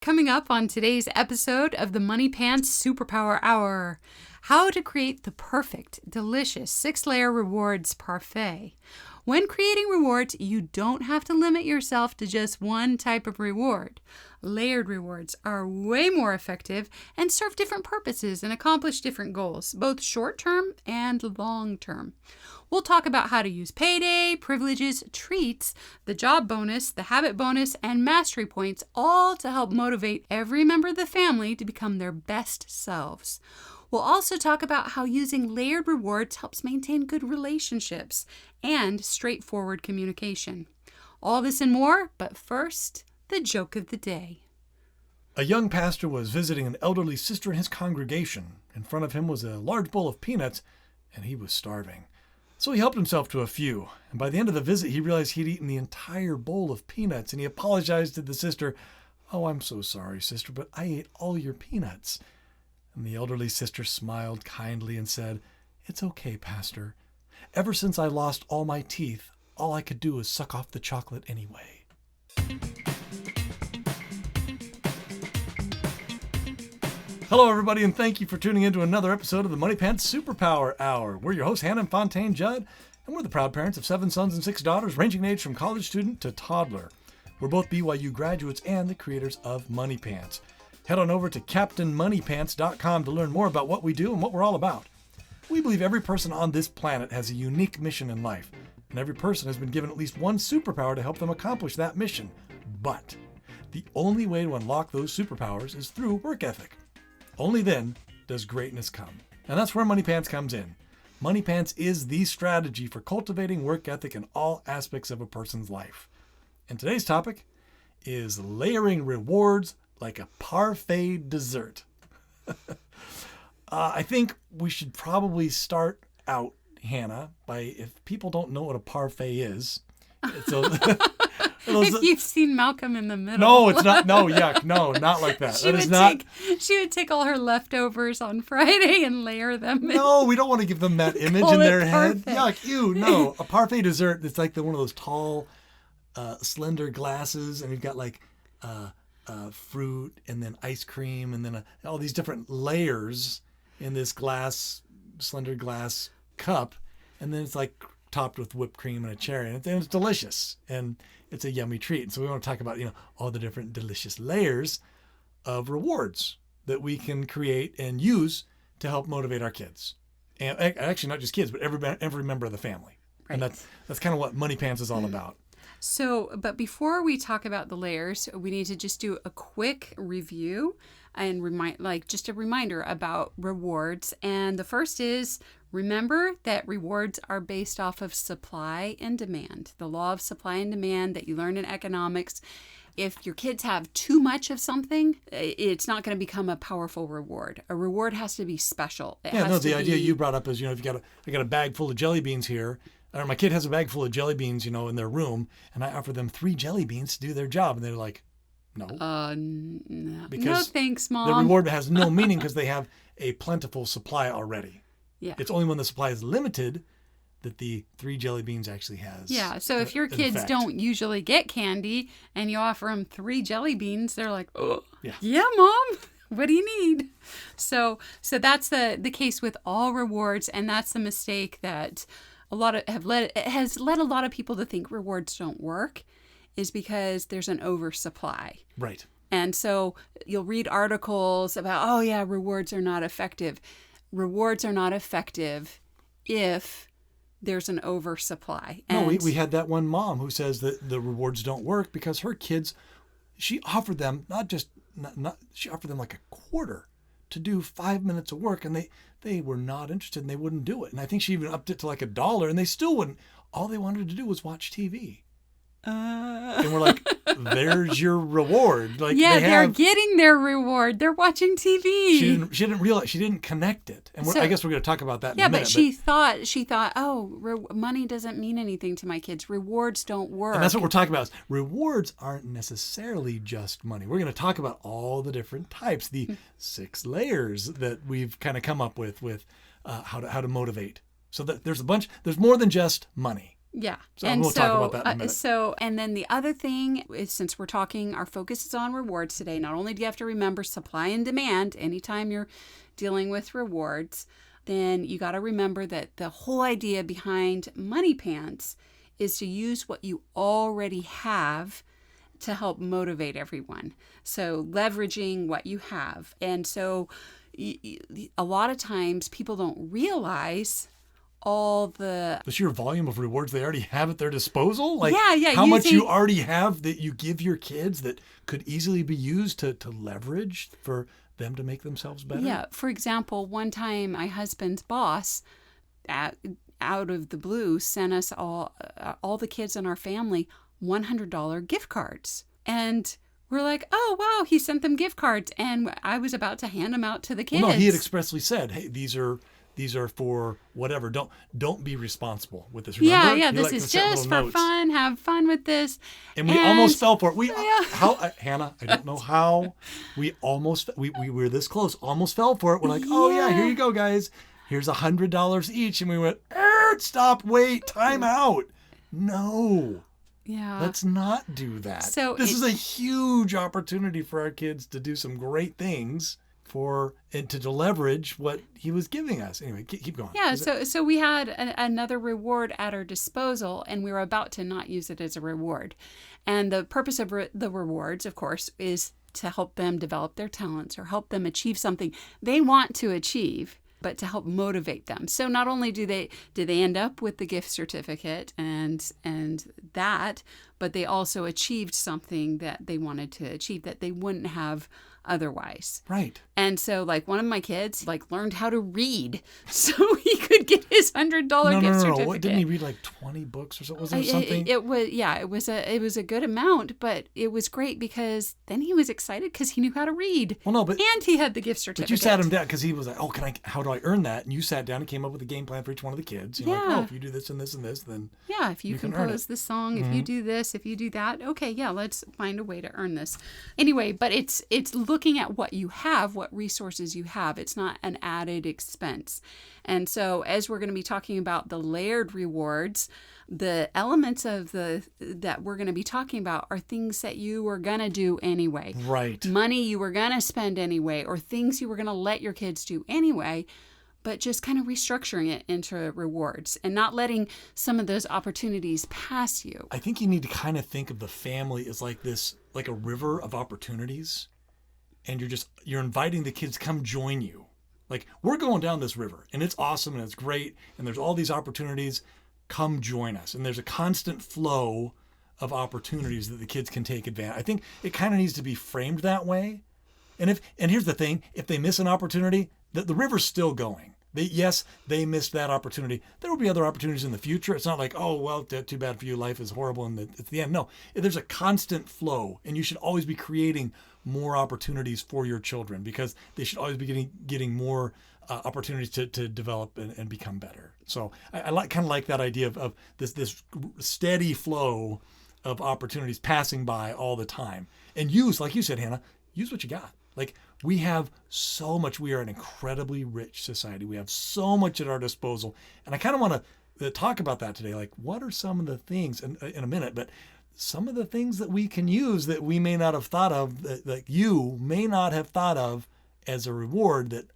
Coming up on today's episode of the Money Pants Superpower Hour, how to create the perfect, delicious 6-layer rewards parfait. When creating rewards, you don't have to limit yourself to just one type of reward. Layered rewards are way more effective and serve different purposes and accomplish different goals, both short-term and long-term. We'll talk about how to use payday, privileges, treats, the job bonus, the habit bonus, and mastery points, all to help motivate every member of the family to become their best selves. We'll also talk about how using layered rewards helps maintain good relationships and straightforward communication. All this and more, but first, the joke of the day. A young pastor was visiting an elderly sister in his congregation. In front of him was a large bowl of peanuts, and he was starving. So he helped himself to a few, and by the end of the visit, he realized he'd eaten the entire bowl of peanuts, and he apologized to the sister. "Oh, I'm so sorry, sister, but I ate all your peanuts." And the elderly sister smiled kindly and said, "It's okay, Pastor. Ever since I lost all my teeth, all I could do was suck off the chocolate anyway." Hello, everybody, and thank you for tuning in to another episode of the Money Pants Superpower Hour. We're your hosts, Hannah and Fontaine Judd, and we're the proud parents of 7 sons and 6 daughters, ranging in age from college student to toddler. We're both BYU graduates and the creators of Money Pants. Head on over to CaptainMoneyPants.com to learn more about what we do and what we're all about. We believe every person on this planet has a unique mission in life, and every person has been given at least one superpower to help them accomplish that mission. But the only way to unlock those superpowers is through work ethic. Only then does greatness come. And that's where Money Pants comes in. Money Pants is the strategy for cultivating work ethic in all aspects of a person's life. And today's topic is layering rewards like a parfait dessert. I think we should probably start out, Hannah, by, if people don't know what a parfait is. If you've seen Malcolm in the Middle. No, it's not. No, yuck. No, not like that. She would take all her leftovers on Friday and layer them. No, we don't want to give them that image in their head. Yuck, ew, no. A parfait dessert, it's like one of those tall, slender glasses, and you've got like fruit and then ice cream and then all these different layers in this slender glass cup, and then it's like topped with whipped cream and a cherry, and it's delicious, and it's a yummy treat. And so we want to talk about, all the different delicious layers of rewards that we can create and use to help motivate our kids, and actually not just kids, but every member of the family. Right. And that's kind of what Money Pants is all about. So, but before we talk about the layers, we need to just do a quick review and just a reminder about rewards. And the first is, remember that rewards are based off of supply and demand, the law of supply and demand that you learn in economics. If your kids have too much of something, it's not going to become a powerful reward. A reward has to be special. The idea you brought up is, if I got a bag full of jelly beans here, or my kid has a bag full of jelly beans, in their room, and I offer them 3 jelly beans to do their job, and they're like, no. No. Because no thanks, Mom. The reward has no meaning because they have a plentiful supply already. Yeah. It's only when the supply is limited that the 3 jelly beans actually has. Yeah. So if your kids don't usually get candy and you offer them 3 jelly beans, they're like, oh, yeah, Mom. What do you need? So that's the case with all rewards, and that's the mistake that has led a lot of people to think rewards don't work, is because there's an oversupply. Right. And so you'll read articles about, rewards are not effective. Rewards are not effective if there's an oversupply. No, we had that one mom who says that the rewards don't work because her kids, she offered them she offered them like a quarter to do 5 minutes of work, and they were not interested and they wouldn't do it. And I think she even upped it to like $1, and they still wouldn't. All they wanted to do was watch TV. And we're like, there's your reward. Like, they're getting their reward. They're watching TV. She didn't realize, she didn't connect it. And I guess we're going to talk about that in a minute. But she thought, money doesn't mean anything to my kids. Rewards don't work. And that's what we're talking about. Rewards aren't necessarily just money. We're going to talk about all the different types, the 6 layers that we've kind of come up with how to motivate. So that there's more than just money. Yeah. So we'll talk about that in a minute. And then the other thing is, since we're talking, our focus is on rewards today. Not only do you have to remember supply and demand anytime you're dealing with rewards, then you got to remember that the whole idea behind Money Pants is to use what you already have to help motivate everyone. So leveraging what you have. And so a lot of times people don't realize all the sheer volume of rewards they already have at their disposal. Like how much you already have that you give your kids that could easily be used to leverage for them to make themselves better. Yeah. For example, one time my husband's boss out of the blue sent us all the kids in our family $100 gift cards. And we're like, oh, wow, he sent them gift cards. And I was about to hand them out to the kids. Well, no, he had expressly said, hey, these are for whatever. Don't be responsible with this. Remember? Yeah. This is just for fun. Have fun with this. And we almost fell for it. Hannah, I don't know how we were this close. Almost fell for it. We're like, oh yeah, here you go, guys. Here's $100 each, and we went, stop, wait, time out. No. Yeah. Let's not do that. So this is a huge opportunity for our kids to do some great things and to leverage what he was giving us. Anyway, keep going. Yeah. So we had another reward at our disposal, and we were about to not use it as a reward. And the purpose of the rewards, of course, is to help them develop their talents or help them achieve something they want to achieve, but to help motivate them. So not only do they end up with the gift certificate and that, but they also achieved something that they wanted to achieve that they wouldn't have otherwise. Right. And so like one of my kids learned how to read so he could get his $100 gift certificate. What, didn't he read 20 books or something? Was it something? It was a good amount, but it was great because then he was excited because he knew how to read. Well, no, and he had the gift certificate. But you sat him down because he was like, "Oh, how do I earn that?" And you sat down and came up with a game plan for each one of the kids. You're like, "Oh, if you do this and this and this, then if you compose the song, if you do this, if you do that, okay, let's find a way to earn this." Anyway, but it's looking at what you have, what resources you have. It's not an added expense. And so as we're going to be talking about the layered rewards, the elements of that we're going to be talking about are things that you were going to do anyway. Right. Money you were going to spend anyway, or things you were going to let your kids do anyway, but just kind of restructuring it into rewards and not letting some of those opportunities pass you. I think you need to kind of think of the family as like a river of opportunities. And you're inviting the kids to come join you. Like, we're going down this river and it's awesome and it's great. And there's all these opportunities. Come join us. And there's a constant flow of opportunities that the kids can take advantage. I think it kind of needs to be framed that way. And here's the thing, if they miss an opportunity, the river's still going. They missed that opportunity. There will be other opportunities in the future. It's not like, oh, well, too bad for you. Life is horrible and it's the end. No, there's a constant flow and you should always be creating more opportunities for your children because they should always be getting more opportunities to develop and become better. So I kind of like that idea of this steady flow of opportunities passing by all the time. And use, like you said, Hannah, use what you got. Like, we have so much. We are an incredibly rich society. We have so much at our disposal. And I kind of want to talk about that today. Like, what are some of the things, in a minute, but some of the things that we can use that we may not have thought of, that you may not have thought of as a reward that,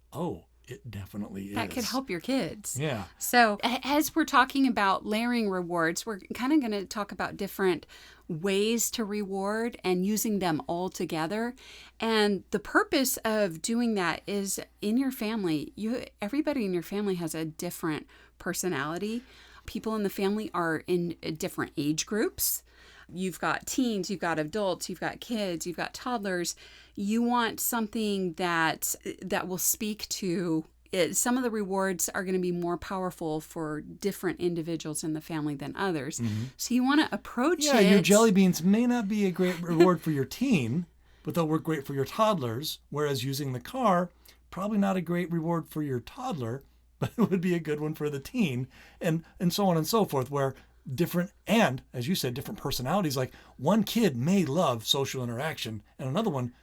it definitely is. That could help your kids. Yeah. So as we're talking about layering rewards, we're kind of going to talk about different ways to reward and using them all together. And the purpose of doing that is in your family, everybody in your family has a different personality. People in the family are in different age groups. You've got teens, you've got adults, you've got kids, you've got toddlers. You want something that will speak to it. Some of the rewards are going to be more powerful for different individuals in the family than others. Mm-hmm. So you want to approach it. Yeah, your jelly beans may not be a great reward for your teen, but they'll work great for your toddlers. Whereas using the car, probably not a great reward for your toddler, but it would be a good one for the teen, and so on and so forth, where different, and as you said, different personalities. Like, one kid may love social interaction and another one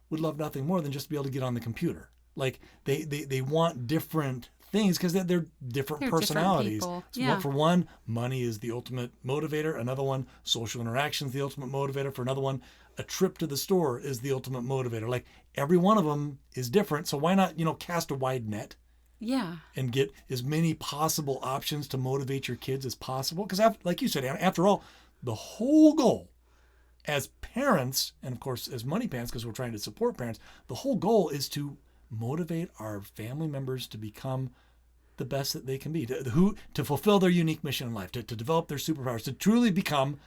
would love nothing more than just to be able to get on the computer. Like, they want different things because they're different personalities. Different people. So Yeah. for one, money is the ultimate motivator. Another one, social interaction is the ultimate motivator. For another one, a trip to the store is the ultimate motivator. Like every one of them is different. So why not, cast a wide net Yeah. and get as many possible options to motivate your kids as possible? Because like you said, after all, the whole goal as parents, and of course as money pants, because we're trying to support parents, the whole goal is to motivate our family members to become the best that they can be, to fulfill their unique mission in life, to develop their superpowers, to truly become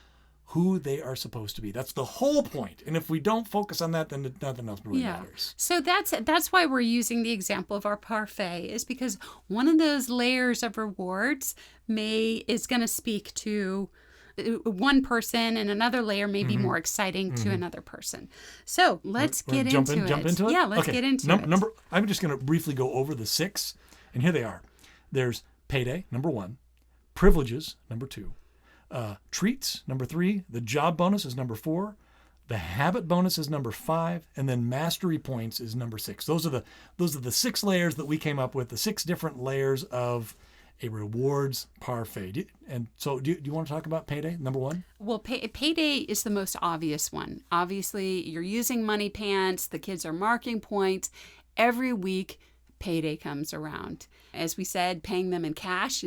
who they are supposed to be. That's the whole point. And if we don't focus on that, then nothing else really matters. So that's why we're using the example of our parfait, is because one of those layers of rewards is going to speak to one person, and another layer may be more exciting to another person. So let's get into it. Jump into it? Yeah, let's get into it. I'm just going to briefly go over the 6, and here they are. There's payday, number 1. Privileges, number 2. Treats, number 3. The job bonus is number 4. The habit bonus is number 5, and then mastery points is number 6. Those are the 6 layers that we came up with. The 6 different layers of a rewards parfait. And so do you want to talk about payday, number 1? Well, payday is the most obvious one. Obviously, you're using money pants. The kids are marking points. Every week, payday comes around. As we said, paying them in cash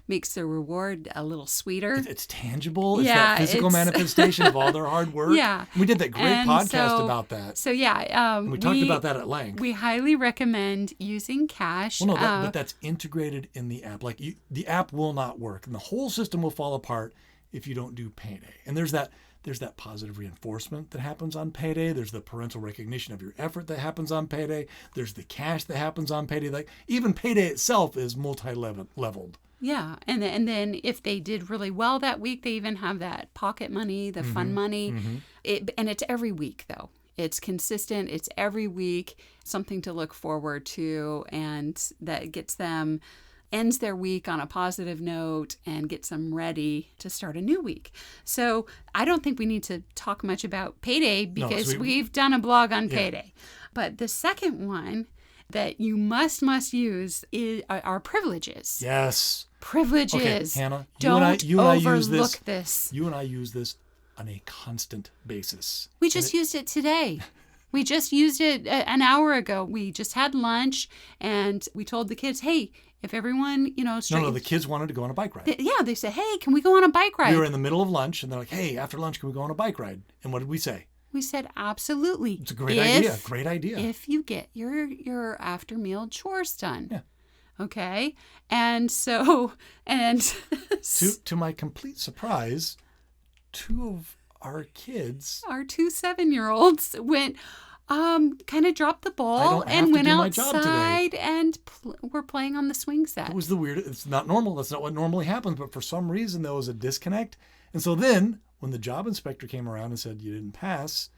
makes the reward a little sweeter. It's tangible. It's that physical manifestation of all their hard work. Yeah. We did that great podcast about that. So yeah. We talked about that at length. We highly recommend using cash. Well, no, but that's integrated in the app. Like the app will not work, and the whole system will fall apart if you don't do payday. And there's that positive reinforcement that happens on payday. There's the parental recognition of your effort that happens on payday. There's the cash that happens on payday. Like even payday itself is multi-leveled. Yeah, and then if they did really well that week, they even have that pocket money, the fun money. And it's every week though. It's consistent. It's every week, something to look forward to, and that ends their week on a positive note and gets them ready to start a new week. So I don't think we need to talk much about payday because we've done a blog on payday. But the second one that you must use are privileges. Yes. Privileges. Okay, Hannah, Don't you and I use this. You and I use this on a constant basis. We just used it today. We just used it an hour ago. We just had lunch and we told the kids, hey, if everyone, No, the kids wanted to go on a bike ride. They said, hey, can we go on a bike ride? We were in the middle of lunch and they're like, hey, after lunch, can we go on a bike ride? And what did we say? We said, absolutely. It's a great idea. Great idea. If you get your after meal chores done. Yeah. Okay. And so, to my complete surprise, 2 of our kids, our 2 7-year-olds went, kind of dropped the ball and went outside and were playing on the swing set. It was it's not normal. That's not what normally happens. But for some reason, there was a disconnect. And so then when the job inspector came around and said, you didn't pass,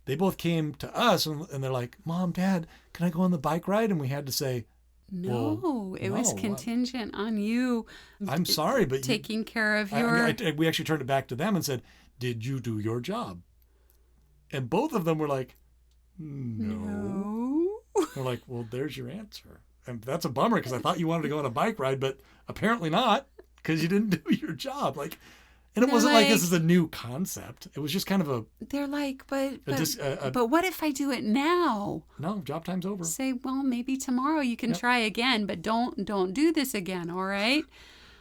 they both came to us and they're like, Mom, Dad, can I go on the bike ride? And we had to say, no, it was contingent on you. I'm sorry, but taking care of your... we actually turned it back to them and said, did you do your job? And both of them were like, no. They're like, well, there's your answer. And that's a bummer because I thought you wanted to go on a bike ride, but apparently not because you didn't do your job. And it wasn't like this is a new concept. It was just kind of a... They're like, but what if I do it now? No, job time's over. Say, well, maybe tomorrow you can try again, but don't do this again, all right?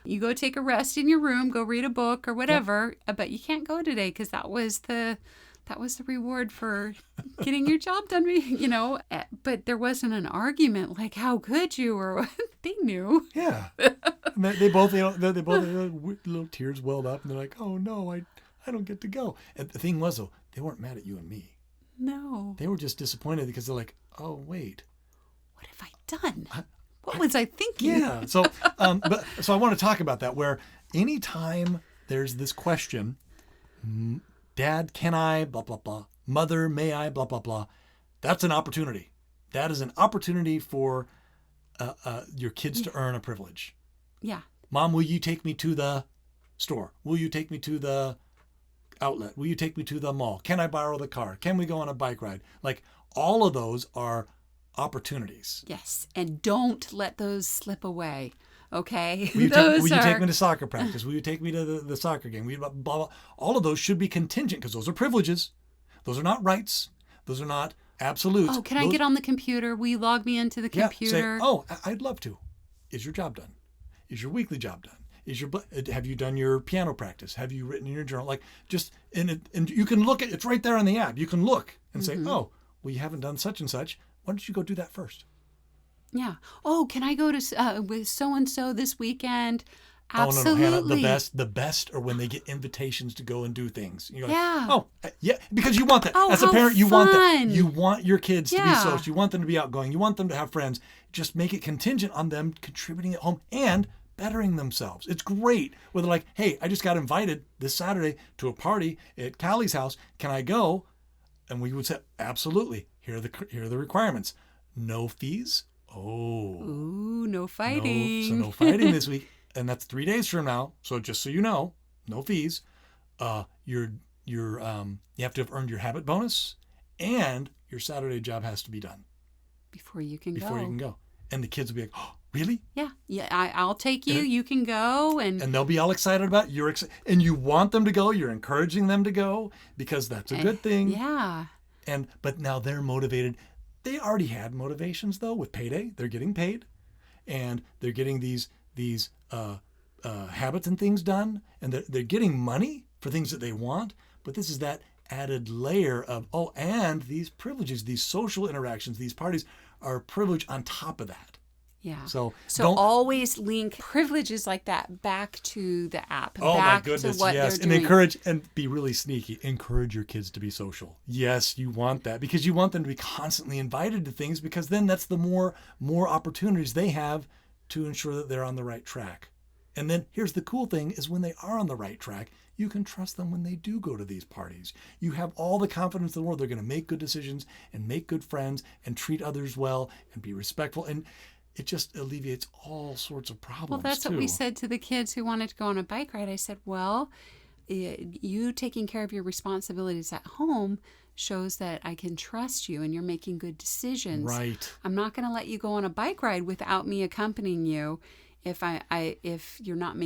You go take a rest in your room, go read a book or whatever, but you can't go today because that was the reward for getting your job done, But there wasn't an argument like, how could you? Or they knew. Yeah. And they both, little tears welled up and they're like, oh no, I don't get to go. And the thing was though, they weren't mad at you and me. No. They were just disappointed because they're like, oh wait. What have I done? What was I thinking? Yeah. So, so I want to talk about that where anytime there's this question, Dad, can I, blah, blah, blah. Mother, may I, blah, blah, blah. That's an opportunity. That is an opportunity for your kids to earn a privilege. Yeah. Mom, will you take me to the store? Will you take me to the outlet? Will you take me to the mall? Can I borrow the car? Can we go on a bike ride? Like all of those are opportunities. Yes. And don't let those slip away. Okay? Will you take me to soccer practice? Will you take me to the soccer game? Blah, blah, blah. All of those should be contingent because those are privileges. Those are not rights. Those are not absolutes. Oh, can I get on the computer? Will you log me into the computer? Say, I'd love to. Is your job done? Is your weekly job done? Have you done your piano practice? Have you written in your journal? And you can look at it's right there on the app. You can look and say, oh, well, you haven't done such and such. Why don't you go do that first? Yeah. Oh, can I go to with so and so this weekend? Absolutely. Oh, no, Hannah, the best are when they get invitations to go and do things. You're like, yeah. Yeah, because you want that. Oh, as a parent, you fun. want that. You want your kids to be social. You want them to be outgoing. You want them to have friends. Just make it contingent on them contributing at home and bettering themselves. It's great where they're like, hey, I just got invited this Saturday to a party at Callie's house. Can I go? And we would say, absolutely. Here are the requirements. No fees. Oh. Ooh, no fighting. No fighting this week. And that's 3 days from now. So just so you know, no fees. You have to have earned your habit bonus, and your Saturday job has to be done before you can go. And the kids will be like, oh, really? Yeah. I'll take you. You can go, and they'll be all excited about it. And you want them to go. You're encouraging them to go because that's a good thing. Yeah. But now they're motivated. They already had motivations though with payday. They're getting paid, and they're getting these habits and things done, and they're getting money for things that they want. But this is that added layer of and these privileges, these social interactions, these parties are a privilege on top of that. Yeah. So always link privileges like that back to the app. Oh back my goodness, to what yes. they're And doing. encourage and be really sneaky. Encourage your kids to be social. Yes, you want that because you want them to be constantly invited to things because then that's the more opportunities they have to ensure that they're on the right track. And then here's the cool thing is when they are on the right track, you can trust them when they do go to these parties. You have all the confidence in the world they're going to make good decisions and make good friends and treat others well and be respectful. And it just alleviates all sorts of problems. Well, that's what we said to the kids who wanted to go on a bike ride. I said, well, you taking care of your responsibilities at home shows that I can trust you and you're making good decisions. Right. I'm not going to let you go on a bike ride without me accompanying you if you're not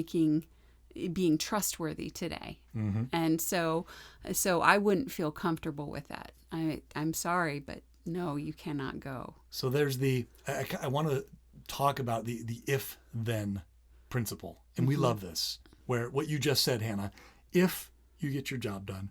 being trustworthy today. Mm-hmm. And so I wouldn't feel comfortable with that. I'm sorry, but no, you cannot go. So there's I want to talk about the if-then principle. And we love this, where what you just said, Hannah, if you get your job done,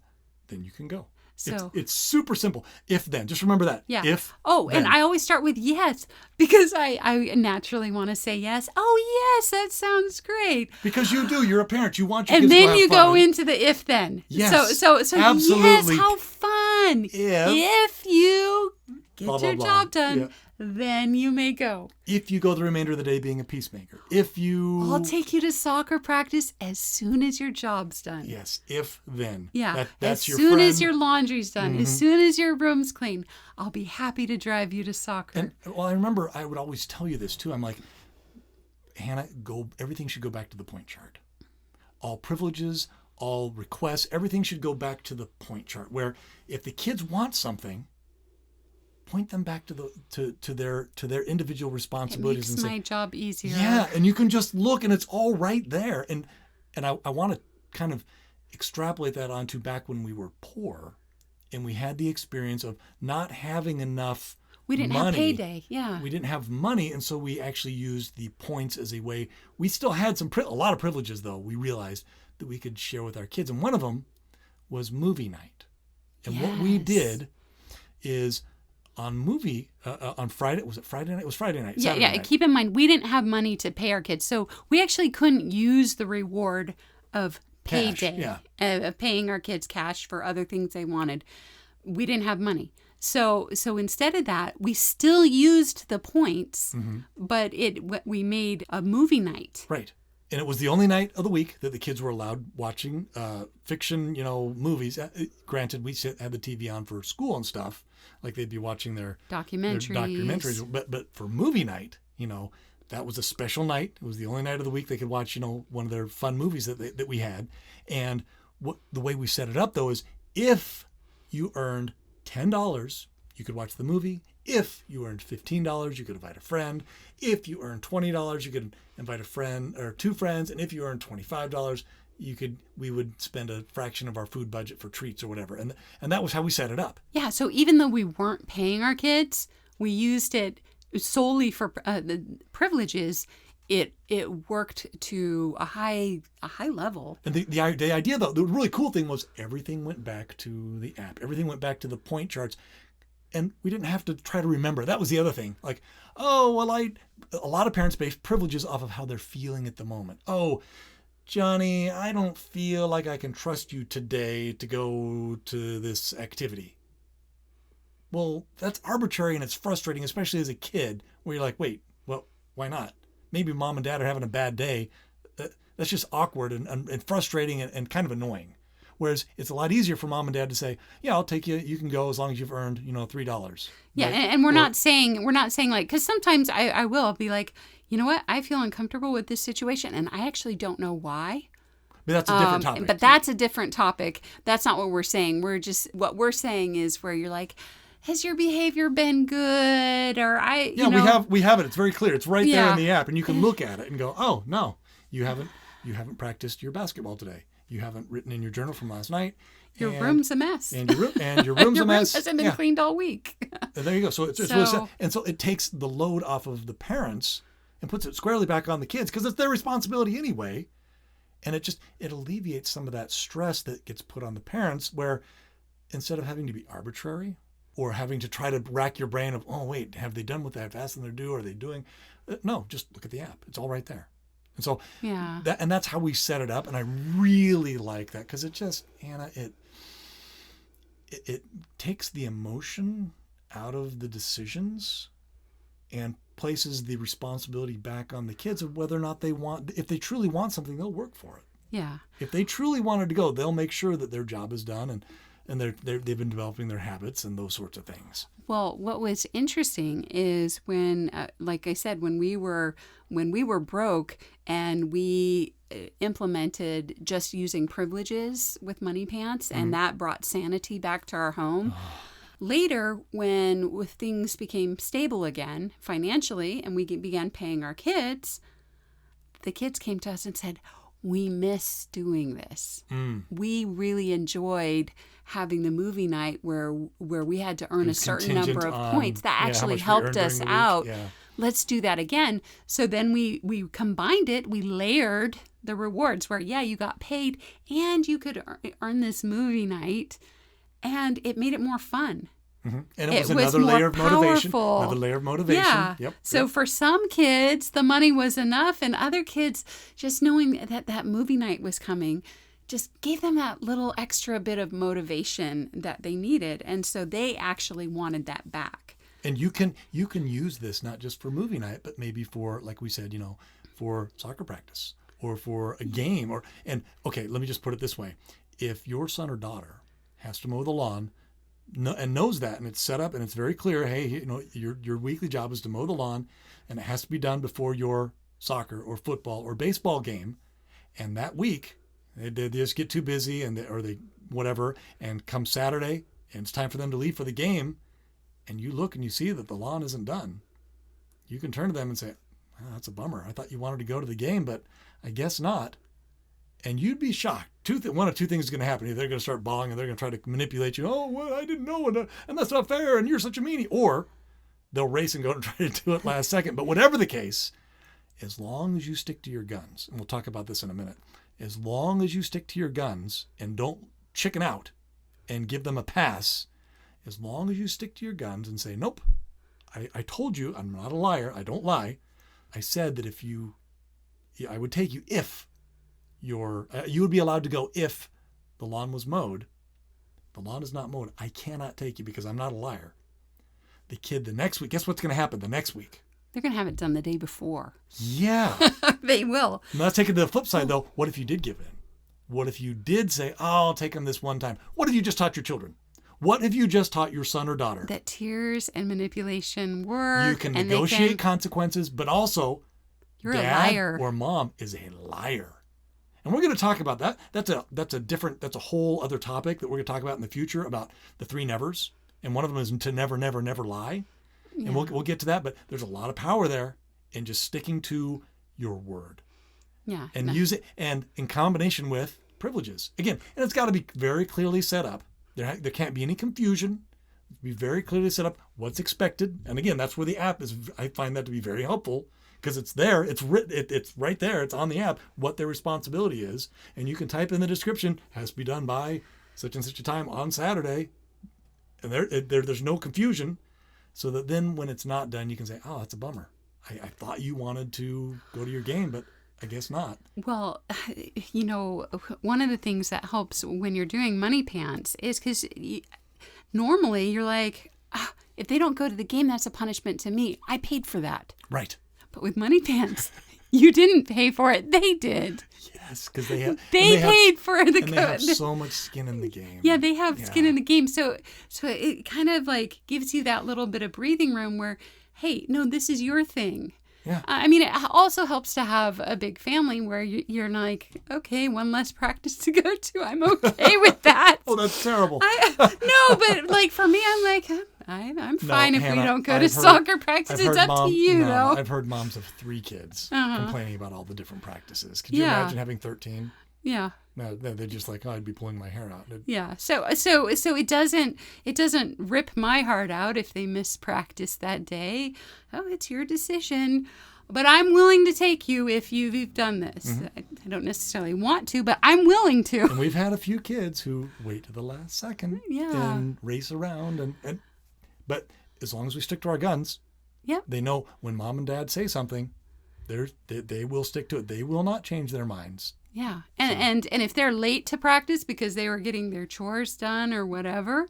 then you can go. So it's super simple. If then, just remember that. Yeah. If. Oh, then. and I always start with yes because I naturally want to say yes. Oh yes, that sounds great. Because you do. You're a parent. You want your and kids to have then you fun. go into the if then. Yes. So absolutely. yes, how fun. If you get blah, your blah, job blah. done, Yeah. then you may go. If you go the remainder of the day being a peacemaker. If you. I'll take you to soccer practice as soon as your job's done. Yes. If then. Yeah. That's as your soon friend. as your laundry's done, Mm-hmm. as soon as your room's clean, I'll be happy to drive you to soccer. And well, I remember I would always tell you this too. I'm like, Hannah, everything should go back to the point chart. All privileges, all requests, everything should go back to the point chart where if the kids want something, point them back to their individual responsibilities. It makes and my say, job easier. yeah, and you can just look and it's all right there. And I want to kind of extrapolate that onto back when we were poor and we had the experience of not having enough We didn't money. have payday. Yeah. We didn't have money, and so we actually used the points as a way. We still had a lot of privileges, though. We realized that we could share with our kids, and one of them was movie night. And what we Yes. did is on Friday. Was it Friday night? It was Friday night. Saturday Yeah. night. Keep in mind, we didn't have money to pay our kids, so we actually couldn't use the reward of Cash, payday, yeah. of paying our kids cash for other things they wanted. We didn't have money. So instead of that, we still used the points, but we made a movie night. And it was the only night of the week that the kids were allowed watching fiction, movies. Granted, we had the TV on for school and stuff, like they'd be watching their documentaries. But for movie night, that was a special night. It was the only night of the week they could watch, one of their fun movies that we had. And the way we set it up, though, is if you earned $10 you could watch the movie. If you earned $15, you could invite a friend. If you earned $20, you could invite a friend or two friends. And if you earned $25, we would spend a fraction of our food budget for treats or whatever. And that was how we set it up. Yeah. So even though we weren't paying our kids, we used it solely for the privileges. It worked to a high level. And the idea, though, the really cool thing was everything went back to the app. Everything went back to the point charts. And we didn't have to try to remember. That was the other thing. Like, oh, well, a lot of parents base privileges off of how they're feeling at the moment. Oh, Johnny, I don't feel like I can trust you today to go to this activity. Well, that's arbitrary and it's frustrating, especially as a kid, where you're like, wait, well, why not? Maybe mom and dad are having a bad day. That's just awkward and frustrating and kind of annoying. Whereas it's a lot easier for mom and dad to say, yeah, I'll take you. You can go as long as you've earned, $3. Yeah. Right? And we're not saying like, because sometimes I'll be like, you know what? I feel uncomfortable with this situation and I actually don't know why. But that's a different topic. But that's a different topic. That's not what we're saying. What we're saying is where you're like, has your behavior been good? Or we have it. It's very clear. It's right there in the app and you can look at it and go, oh, no, you haven't practiced your basketball today. You haven't written in your journal from last night. Your room's a mess. And your room's a mess. Your room hasn't been cleaned all week. And there you go. So it's really sad. And so it takes the load off of the parents and puts it squarely back on the kids because it's their responsibility anyway. And it alleviates some of that stress that gets put on the parents where instead of having to be arbitrary or having to try to rack your brain of, oh, wait, have they done what they have asked them to do? Are they doing? No, just look at the app. It's all right there. And so that's how we set it up. And I really like that because it just, Anna, it takes the emotion out of the decisions and places the responsibility back on the kids of whether or not if they truly want something, they'll work for it. Yeah. If they truly wanted to go, they'll make sure that their job is done and they've been developing their habits and those sorts of things. Well, what was interesting is when, like I said, when we were broke and we implemented just using privileges with Money Pants, and that brought sanity back to our home. Later, when things became stable again financially, and we began paying our kids, the kids came to us and said, we miss doing this. We really enjoyed having the movie night where we had to earn a certain number of points. That actually helped us out. Yeah. Let's do that again. So then we combined it. We layered the rewards where, you got paid and you could earn this movie night. And it made it more fun. Mm-hmm. And it was another layer of motivation. Another layer of motivation. Yeah. Yep. So for some kids, the money was enough. And other kids, just knowing that movie night was coming, just gave them that little extra bit of motivation that they needed. And so they actually wanted that back. And you can use this not just for movie night, but maybe for, like we said, for soccer practice or for a game. Okay, let me just put it this way. If your son or daughter has to mow the lawn and knows that, and it's set up and it's very clear, hey, your weekly job is to mow the lawn and it has to be done before your soccer or football or baseball game. And that week, they just get too busy or they whatever, and come Saturday and it's time for them to leave for the game, and you look and you see that the lawn isn't done, you can turn to them and say, that's a bummer. I thought you wanted to go to the game, but I guess not. And you'd be shocked. One of two things is going to happen. Either they're going to start bawling and they're going to try to manipulate you. Oh, well, I didn't know, and that's not fair, and you're such a meanie. Or they'll race and go and try to do it last second. But whatever the case, as long as you stick to your guns, and we'll talk about this in a minute, as long as you stick to your guns and don't chicken out and give them a pass, as long as you stick to your guns and say, nope, I told you, I'm not a liar, I don't lie. I said that I would take you if you would be allowed to go if the lawn was mowed. The lawn is not mowed. I cannot take you because I'm not a liar. The kid the next week, guess what's going to happen the next week? They're going to have it done the day before. Yeah. They will. Now let's take it to the flip side, though. What if you did give in? What if you did say, I'll take them this one time? What if you just taught your children? What if you just taught your son or daughter? That tears and manipulation work. You can negotiate consequences, but also you're dad a liar. Or mom is a liar. And we're going to talk about that. That's a whole other topic that we're going to talk about in the future about the three nevers And one of them is to never, never, never lie. Yeah. And we'll get to that, but there's a lot of power there in just sticking to your word. Yeah. And use it, and in combination with privileges. Again, and it's got to be very clearly set up. There can't be any confusion. Be very clearly set up what's expected. And again, that's where the app is. I find that to be very helpful because it's there. It's written. It's right there. It's on the app what their responsibility is, and you can type in the description. Has to be done by such and such a time on Saturday, and there's no confusion. So that then when it's not done, you can say, "Oh, that's a bummer. I thought you wanted to go to your game, but I guess not." Well, one of the things that helps when you're doing money pants is because normally you're like, if they don't go to the game, that's a punishment to me. I paid for that. Right. But with money pants, you didn't pay for it. They did. Yes, because they paid for the. And they have so much skin in the game. Yeah, they have skin in the game. So it kind of like gives you that little bit of breathing room where, hey, no, this is your thing. Yeah. I mean, it also helps to have a big family where you're like, okay, one less practice to go to. I'm okay with that. Oh, that's terrible. No, but like for me, I'm like, I'm fine if Hannah, we don't go to soccer practice. It's up to you, though. I've heard moms of 3 kids complaining about all the different practices. Could you imagine having 13? Yeah. No, they're just like, I'd be pulling my hair out. Yeah. So it doesn't rip my heart out if they miss practice that day. Oh, it's your decision. But I'm willing to take you if you've done this. Mm-hmm. I don't necessarily want to, but I'm willing to. And we've had a few kids who wait to the last second and race around. But as long as we stick to our guns, they know when mom and dad say something, they will stick to it. They will not change their minds. Yeah. And if they're late to practice because they were getting their chores done or whatever,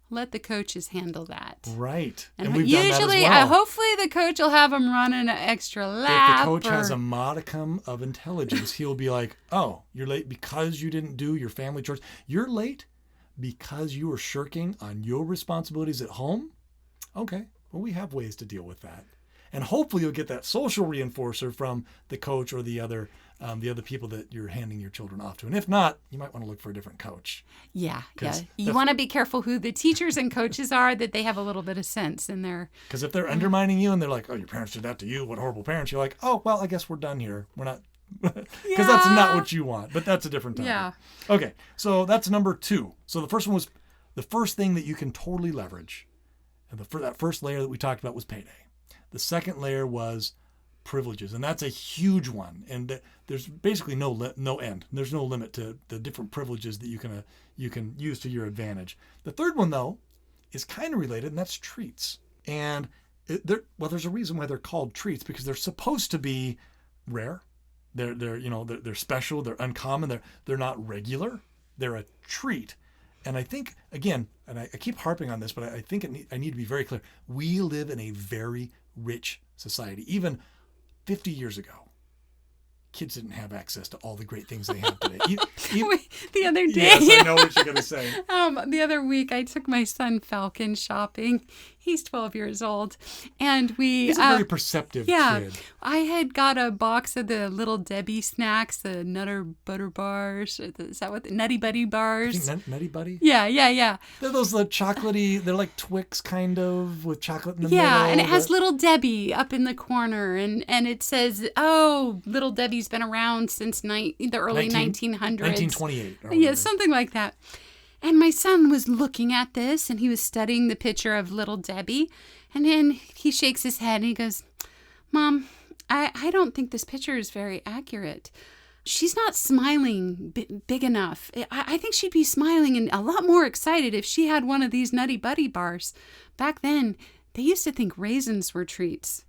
let the coaches handle that. Right. And we've usually, done that as well. Hopefully the coach will have them running an extra lap. If the coach has a modicum of intelligence, he'll be like, oh, you're late because you didn't do your family chores. You're late because you were shirking on your responsibilities at home? Okay. Well, we have ways to deal with that. And hopefully you'll get that social reinforcer from the coach or the other people that you're handing your children off to. And if not, you might want to look for a different coach. Yeah. You want to be careful who the teachers and coaches are, that they have a little bit of sense in there. Because if they're undermining you and they're like, oh, your parents did that to you, what horrible parents, you're like, oh, well, I guess we're done here. We're not, because that's not what you want. But that's a different topic. Yeah. Okay, so that's number 2. So the first one was the first thing that you can totally leverage. And that first layer that we talked about was payday. The second layer was privileges, and that's a huge one. And there's basically no end. There's no limit to the different privileges that you can use to your advantage. The third one, though, is kind of related, and that's treats. And there's a reason why they're called treats, because they're supposed to be rare. They're special. They're uncommon. They're not regular. They're a treat. And I think, again, and I keep harping on this, but I think I need to be very clear. We live in a very rich society. Even 50 years ago, kids didn't have access to all the great things they have today. The other day. Yes, I know what you're going to say. The other week, I took my son Falcon shopping. He's 12 years old. And he's a very perceptive kid. I had got a box of the Little Debbie snacks, the Nutter Butter bars. Is that what? Nutty Buddy bars. I think Nutty Buddy? Yeah. They're those chocolatey, they're like Twix kind of with chocolate in the middle. Yeah, and it has Little Debbie up in the corner. And it says, oh, Little Debbie's been around since the early 1900s. 1928. Yeah, something like that. And my son was looking at this, and he was studying the picture of Little Debbie. And then he shakes his head, and he goes, Mom, I don't think this picture is very accurate. She's not smiling big enough. I think she'd be smiling and a lot more excited if she had one of these Nutty Buddy bars. Back then, they used to think raisins were treats.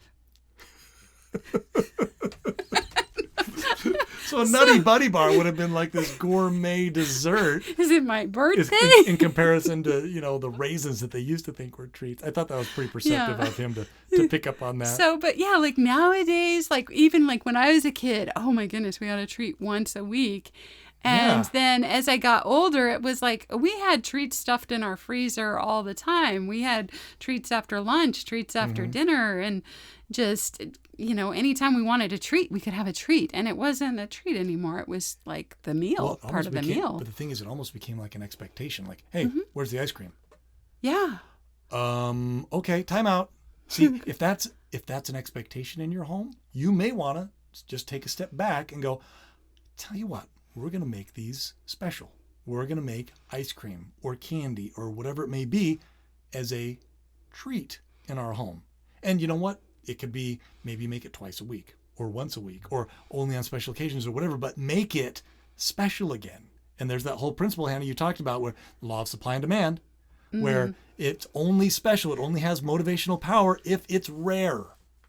So a Nutty Buddy bar would have been like this gourmet dessert. Is it my birthday? In comparison to, the raisins that they used to think were treats. I thought that was pretty perceptive of him to pick up on that. So, but yeah, like nowadays, even when I was a kid, oh my goodness, we got a treat once a week. And then as I got older, it was like we had treats stuffed in our freezer all the time. We had treats after lunch, treats after dinner, and just, anytime we wanted a treat, we could have a treat. And it wasn't a treat anymore. It was like the meal, part of the meal. But the thing is, it almost became like an expectation. Like, hey, where's the ice cream? Yeah. Okay, time out. See, if that's an expectation in your home, you may want to just take a step back and go, tell you what, we're going to make these special. We're going to make ice cream or candy or whatever it may be as a treat in our home. And you know what? It could be maybe make it twice a week or once a week or only on special occasions or whatever, but make it special again. And there's that whole principle, Hannah, you talked about where the law of supply and demand, where it's only special. It only has motivational power if it's rare.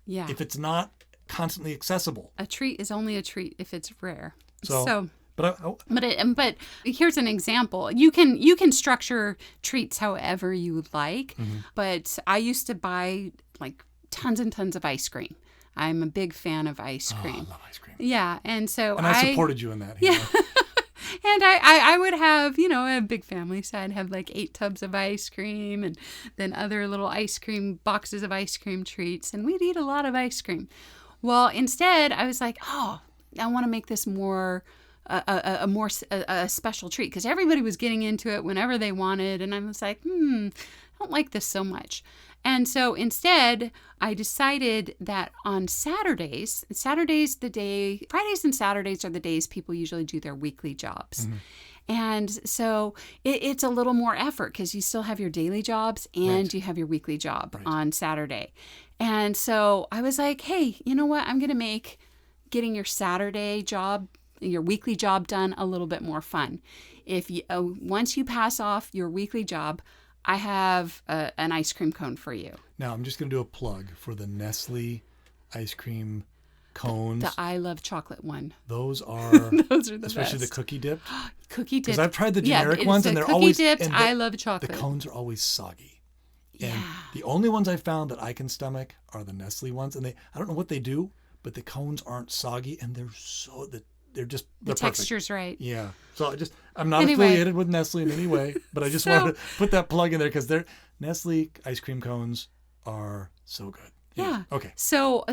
Yeah. If it's not constantly accessible. A treat is only a treat if it's rare. But here's an example. You can structure treats however you like, but I used to buy like tons and tons of ice cream. I'm a big fan of ice cream. I love ice cream. Yeah, and so I supported you in that. Yeah. And I would have, a big family, so I'd have like 8 tubs of ice cream and then other little ice cream boxes of ice cream treats, and we'd eat a lot of ice cream. Well, instead, I was like, I want to make this more a special treat because everybody was getting into it whenever they wanted, and I was like, I don't like this so much. And so instead, I decided that on Fridays and Saturdays are the days people usually do their weekly jobs. And so it's a little more effort because you still have your daily jobs and you have your weekly job on Saturday. And so I was like, hey, you know what? I'm going to make getting your Saturday job, your weekly job done a little bit more fun. If you once you pass off your weekly job, I have an ice cream cone for you. Now, I'm just going to do a plug for the Nestle ice cream cones. The I Love Chocolate one. Those are the especially best. the cookie dipped. Cookie dipped. Because I've tried the generic ones, and they're cookie always dipped. I Love Chocolate. The cones are always soggy. And Yeah. the only ones I've found that I can stomach are the Nestle ones, and I don't know what they do, but the cones aren't soggy, and they're they're The texture's right. Yeah. So I'm not affiliated with Nestle in any way, but I just wanted to put that plug in there because Nestle ice cream cones are so good. Yeah. Okay. So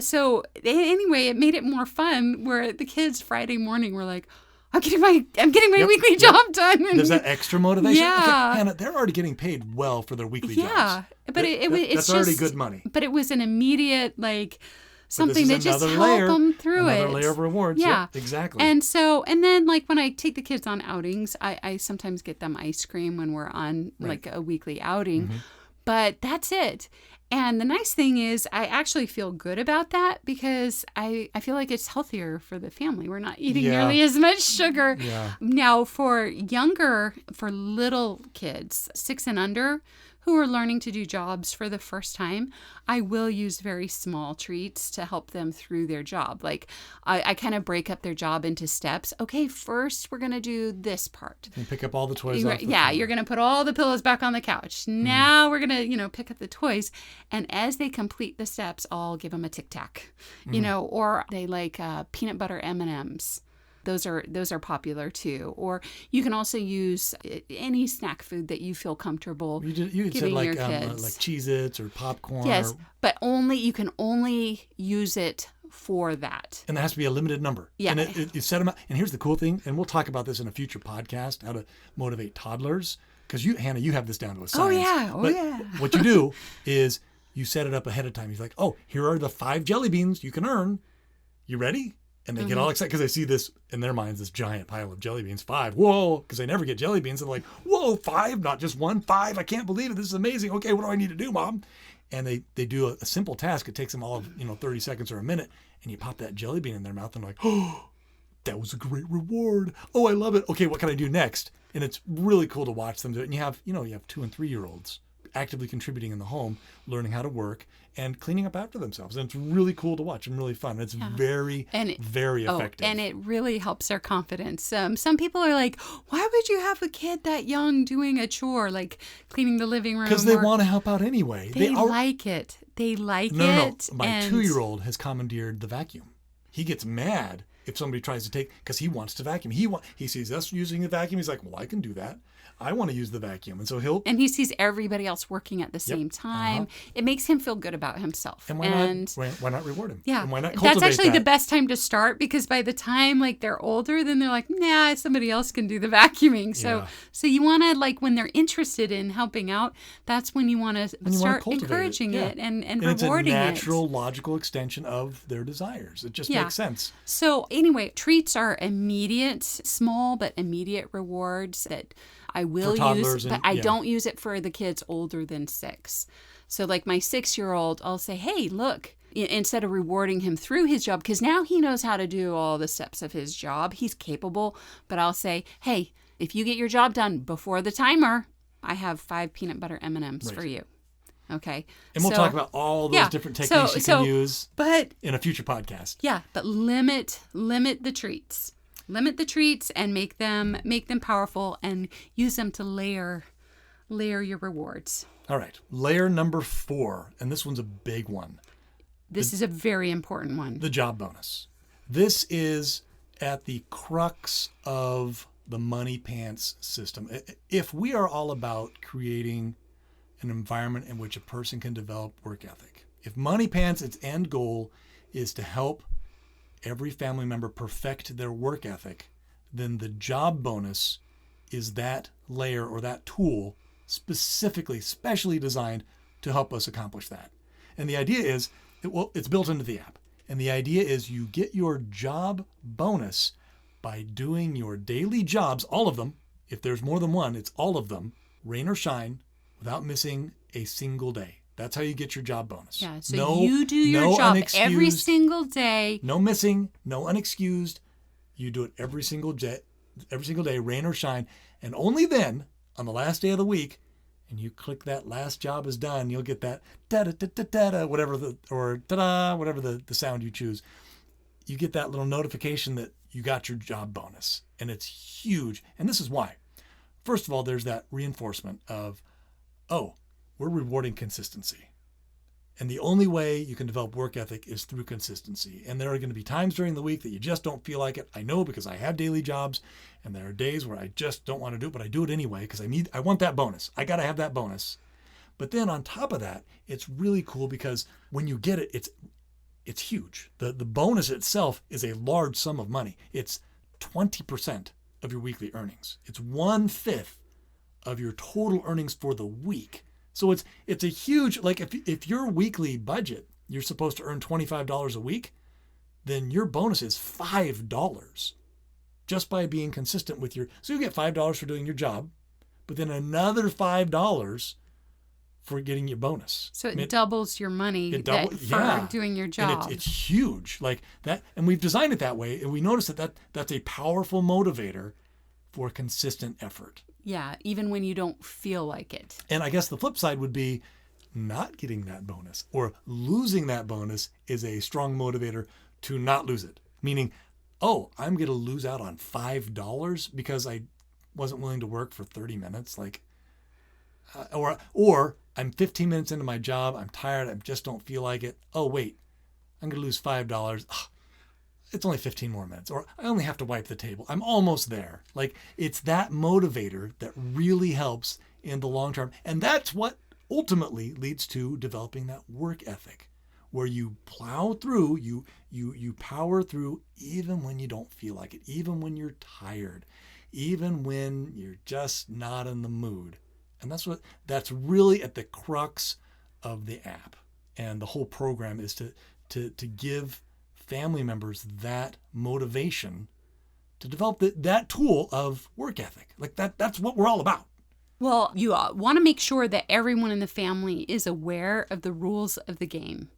anyway, it made it more fun where the kids Friday morning were like, I'm getting my weekly job done. And there's that extra motivation. Yeah. Okay, Hannah, they're already getting paid well for their weekly jobs. Yeah. But it's that's already good money. But it was an immediate something that just helped them through another layer of rewards. Yeah. Yep, exactly. And then when I take the kids on outings, I sometimes get them ice cream when we're on like a weekly outing. But that's it. And the nice thing is I actually feel good about that because I feel like it's healthier for the family. We're not eating nearly as much sugar. Yeah. Now for little kids, 6 and under, who are learning to do jobs for the first time, I will use very small treats to help them through their job. Like I kind of break up their job into steps. Okay, first we're going to do this part. And pick up all the toys off the floor. You're going to put all the pillows back on the couch. Now we're going to, pick up the toys. And as they complete the steps, I'll give them a Tic Tac, or they like peanut butter M&Ms. Those are popular too. Or you can also use any snack food that you feel comfortable you giving said your kids. like Cheez-Its or popcorn. Yes, but you can only use it for that. And there has to be a limited number. Yeah. And you set them up. And here's the cool thing, and we'll talk about this in a future podcast, how to motivate toddlers. Because Hannah, you have this down to a science. Oh, yeah. What you do is you set it up ahead of time. He's like, here are the 5 jelly beans you can earn. You ready? And they get all excited because they see this, in their minds, this giant pile of jelly beans. 5. Whoa. Because they never get jelly beans. They're like, whoa, 5, not just 1, 5. I can't believe it. This is amazing. Okay, what do I need to do, Mom? And they do a simple task. It takes them all of 30 seconds or a minute. And you pop that jelly bean in their mouth and like, that was a great reward. Oh, I love it. Okay, what can I do next? And it's really cool to watch them do it. And you have 2 and 3-year-olds actively contributing in the home, learning how to work and cleaning up after themselves. And it's really cool to watch and really fun. It's very effective. And it really helps their confidence. Some people are like, why would you have a kid that young doing a chore, like cleaning the living room? Because they want to help out anyway. They like it. They like it. No. My 2-year-old has commandeered the vacuum. He gets mad if somebody tries to take, because he wants to vacuum. He sees us using the vacuum. He's like, well, I can do that. I want to use the vacuum. And so he'll... And he sees everybody else working at the same time. It makes him feel good about himself. And why not reward him? Yeah. And why not cultivate That's actually that? the best time to start, because by the time like they're older, then they're like, nah, somebody else can do the vacuuming. So you want to, like, when they're interested in helping out, that's when you want to start encouraging it and rewarding it. It's a natural, logical extension of their desires. It just makes sense. So anyway, treats are immediate, small but immediate rewards that I will use, but I don't use it for the kids older than 6. So like my 6-year-old, I'll say, hey, look, instead of rewarding him through his job, because now he knows how to do all the steps of his job. He's capable, but I'll say, hey, if you get your job done before the timer, I have 5 peanut butter M&Ms for you. Okay. And we'll talk about all those different techniques you can use in a future podcast. Yeah, but limit the treats. Limit the treats and make them powerful, and use them to layer your rewards. All right. Layer number 4, and this one's a big one. This is a very important one. The job bonus. This is at the crux of the Money Pants system. If we are all about creating an environment in which a person can develop work ethic, if Money Pants, its end goal is to help every family member perfect their work ethic, then the job bonus is that layer or that tool specially designed to help us accomplish that. And the idea is, it's built into the app. And the idea is you get your job bonus by doing your daily jobs, all of them. If there's more than one, it's all of them, rain or shine, without missing a single day. That's how you get your job bonus. Yeah, so you do your job every single day. No missing, no unexcused. You do it every single day, rain or shine. And only then, on the last day of the week, and you click that last job is done, you'll get that da-da-da-da-da, whatever the sound you choose. You get that little notification that you got your job bonus. And it's huge. And this is why. First of all, there's that reinforcement of, oh, we're rewarding consistency. And the only way you can develop work ethic is through consistency. And there are going to be times during the week that you just don't feel like it. I know, because I have daily jobs, and there are days where I just don't want to do it, but I do it anyway because I want that bonus. I got to have that bonus. But then on top of that, it's really cool because when you get it, it's huge. The bonus itself is a large sum of money. It's 20% of your weekly earnings. It's 1/5 of your total earnings for the week. So it's a huge, like if your weekly budget, you're supposed to earn $25 a week, then your bonus is $5 just by being consistent with so you get $5 for doing your job, but then another $5 for getting your bonus. So it doubles your money for doing your job. And it's huge like that. And we've designed it that way. And we notice that's a powerful motivator for consistent effort. Yeah, even when you don't feel like it. And I guess the flip side would be not getting that bonus or losing that bonus is a strong motivator to not lose it. Meaning, oh, I'm going to lose out on $5 because I wasn't willing to work for 30 minutes. Or I'm 15 minutes into my job. I'm tired. I just don't feel like it. Oh, wait, I'm going to lose $5. It's only 15 more minutes, or I only have to wipe the table. I'm almost there. Like, it's that motivator that really helps in the long term. And that's what ultimately leads to developing that work ethic, where you plow through, you power through, even when you don't feel like it, even when you're tired, even when you're just not in the mood. And that's really at the crux of the app. And the whole program is to give family members that motivation to develop that tool of work ethic. Like that's what we're all about. Well, you want to make sure that everyone in the family is aware of the rules of the game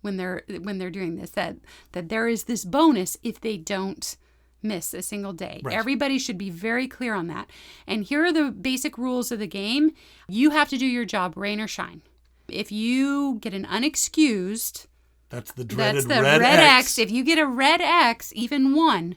when they're doing this, that there is this bonus if they don't miss a single day. Right. Everybody should be very clear on that. And here are the basic rules of the game. You have to do your job, rain or shine. If you get an unexcused, that's the dreaded red X. If you get a red X, even one,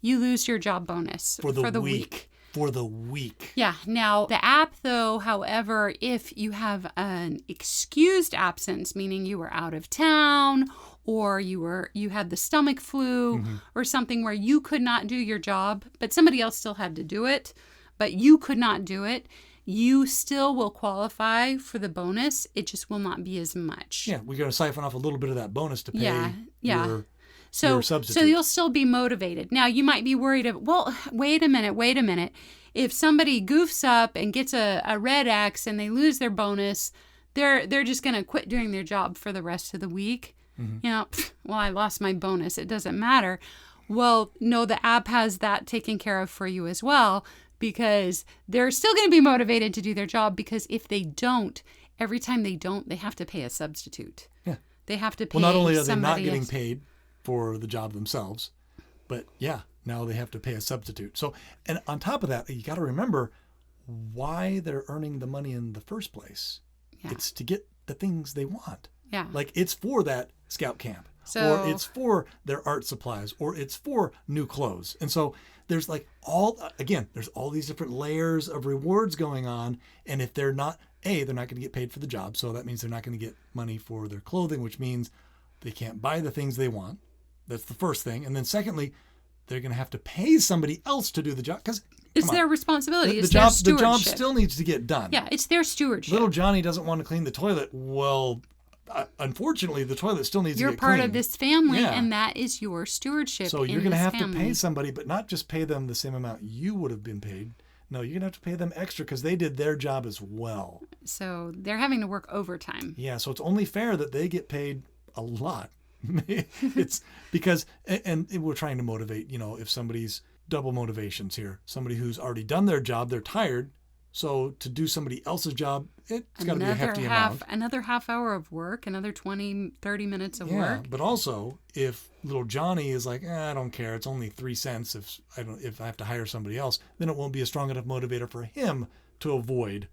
you lose your job bonus for the week. For the week. Yeah. Now, the app, though, however, if you have an excused absence, meaning you were out of town or you had the stomach flu or something where you could not do your job, but somebody else still had to do it, but you could not do it, you still will qualify for the bonus. It just will not be as much. Yeah, we're going to siphon off a little bit of that bonus to pay your substitute. So you'll still be motivated. Now, you might be worried well, wait a minute. If somebody goofs up and gets a red X and they lose their bonus, they're just going to quit doing their job for the rest of the week. Well, I lost my bonus. It doesn't matter. Well, no, the app has that taken care of for you as well, because they're still going to be motivated to do their job, because if they don't, every time they don't, they have to pay a substitute. Yeah. They have to pay Well, not only are they somebody not getting else. paid for the job themselves, but now they have to pay a substitute. So, and on top of that, you got to remember why they're earning the money in the first place. Yeah. It's to get the things they want. Yeah. Like it's for that scout camp, So- or it's for their art supplies, or it's for new clothes. And so there's there's all these different layers of rewards going on. And if they're not going to get paid for the job. So that means they're not going to get money for their clothing, which means they can't buy the things they want. That's the first thing. And then secondly, they're going to have to pay somebody else to do the job, because It's their responsibility. It's the their job stewardship. still needs to get done. Yeah, it's their stewardship. Little Johnny doesn't want to clean the toilet. Well, unfortunately, the toilet still needs You're to get part cleaned. of this family, Yeah. and that is your stewardship. So you're going to have to pay somebody, but not just pay them the same amount you would have been paid. No, you're going to have to pay them extra because they did their job as well. So they're having to work overtime. Yeah, so it's only fair that they get paid a lot. It's because, and we're trying to motivate, if somebody's double motivations here, somebody who's already done their job, they're tired. So to do somebody else's job, it's got to be a hefty amount. Another half hour of work, another 20, 30 minutes of work. But also, if little Johnny is like, I don't care, it's only 3 cents if I have to hire somebody else, then it won't be a strong enough motivator for him to avoid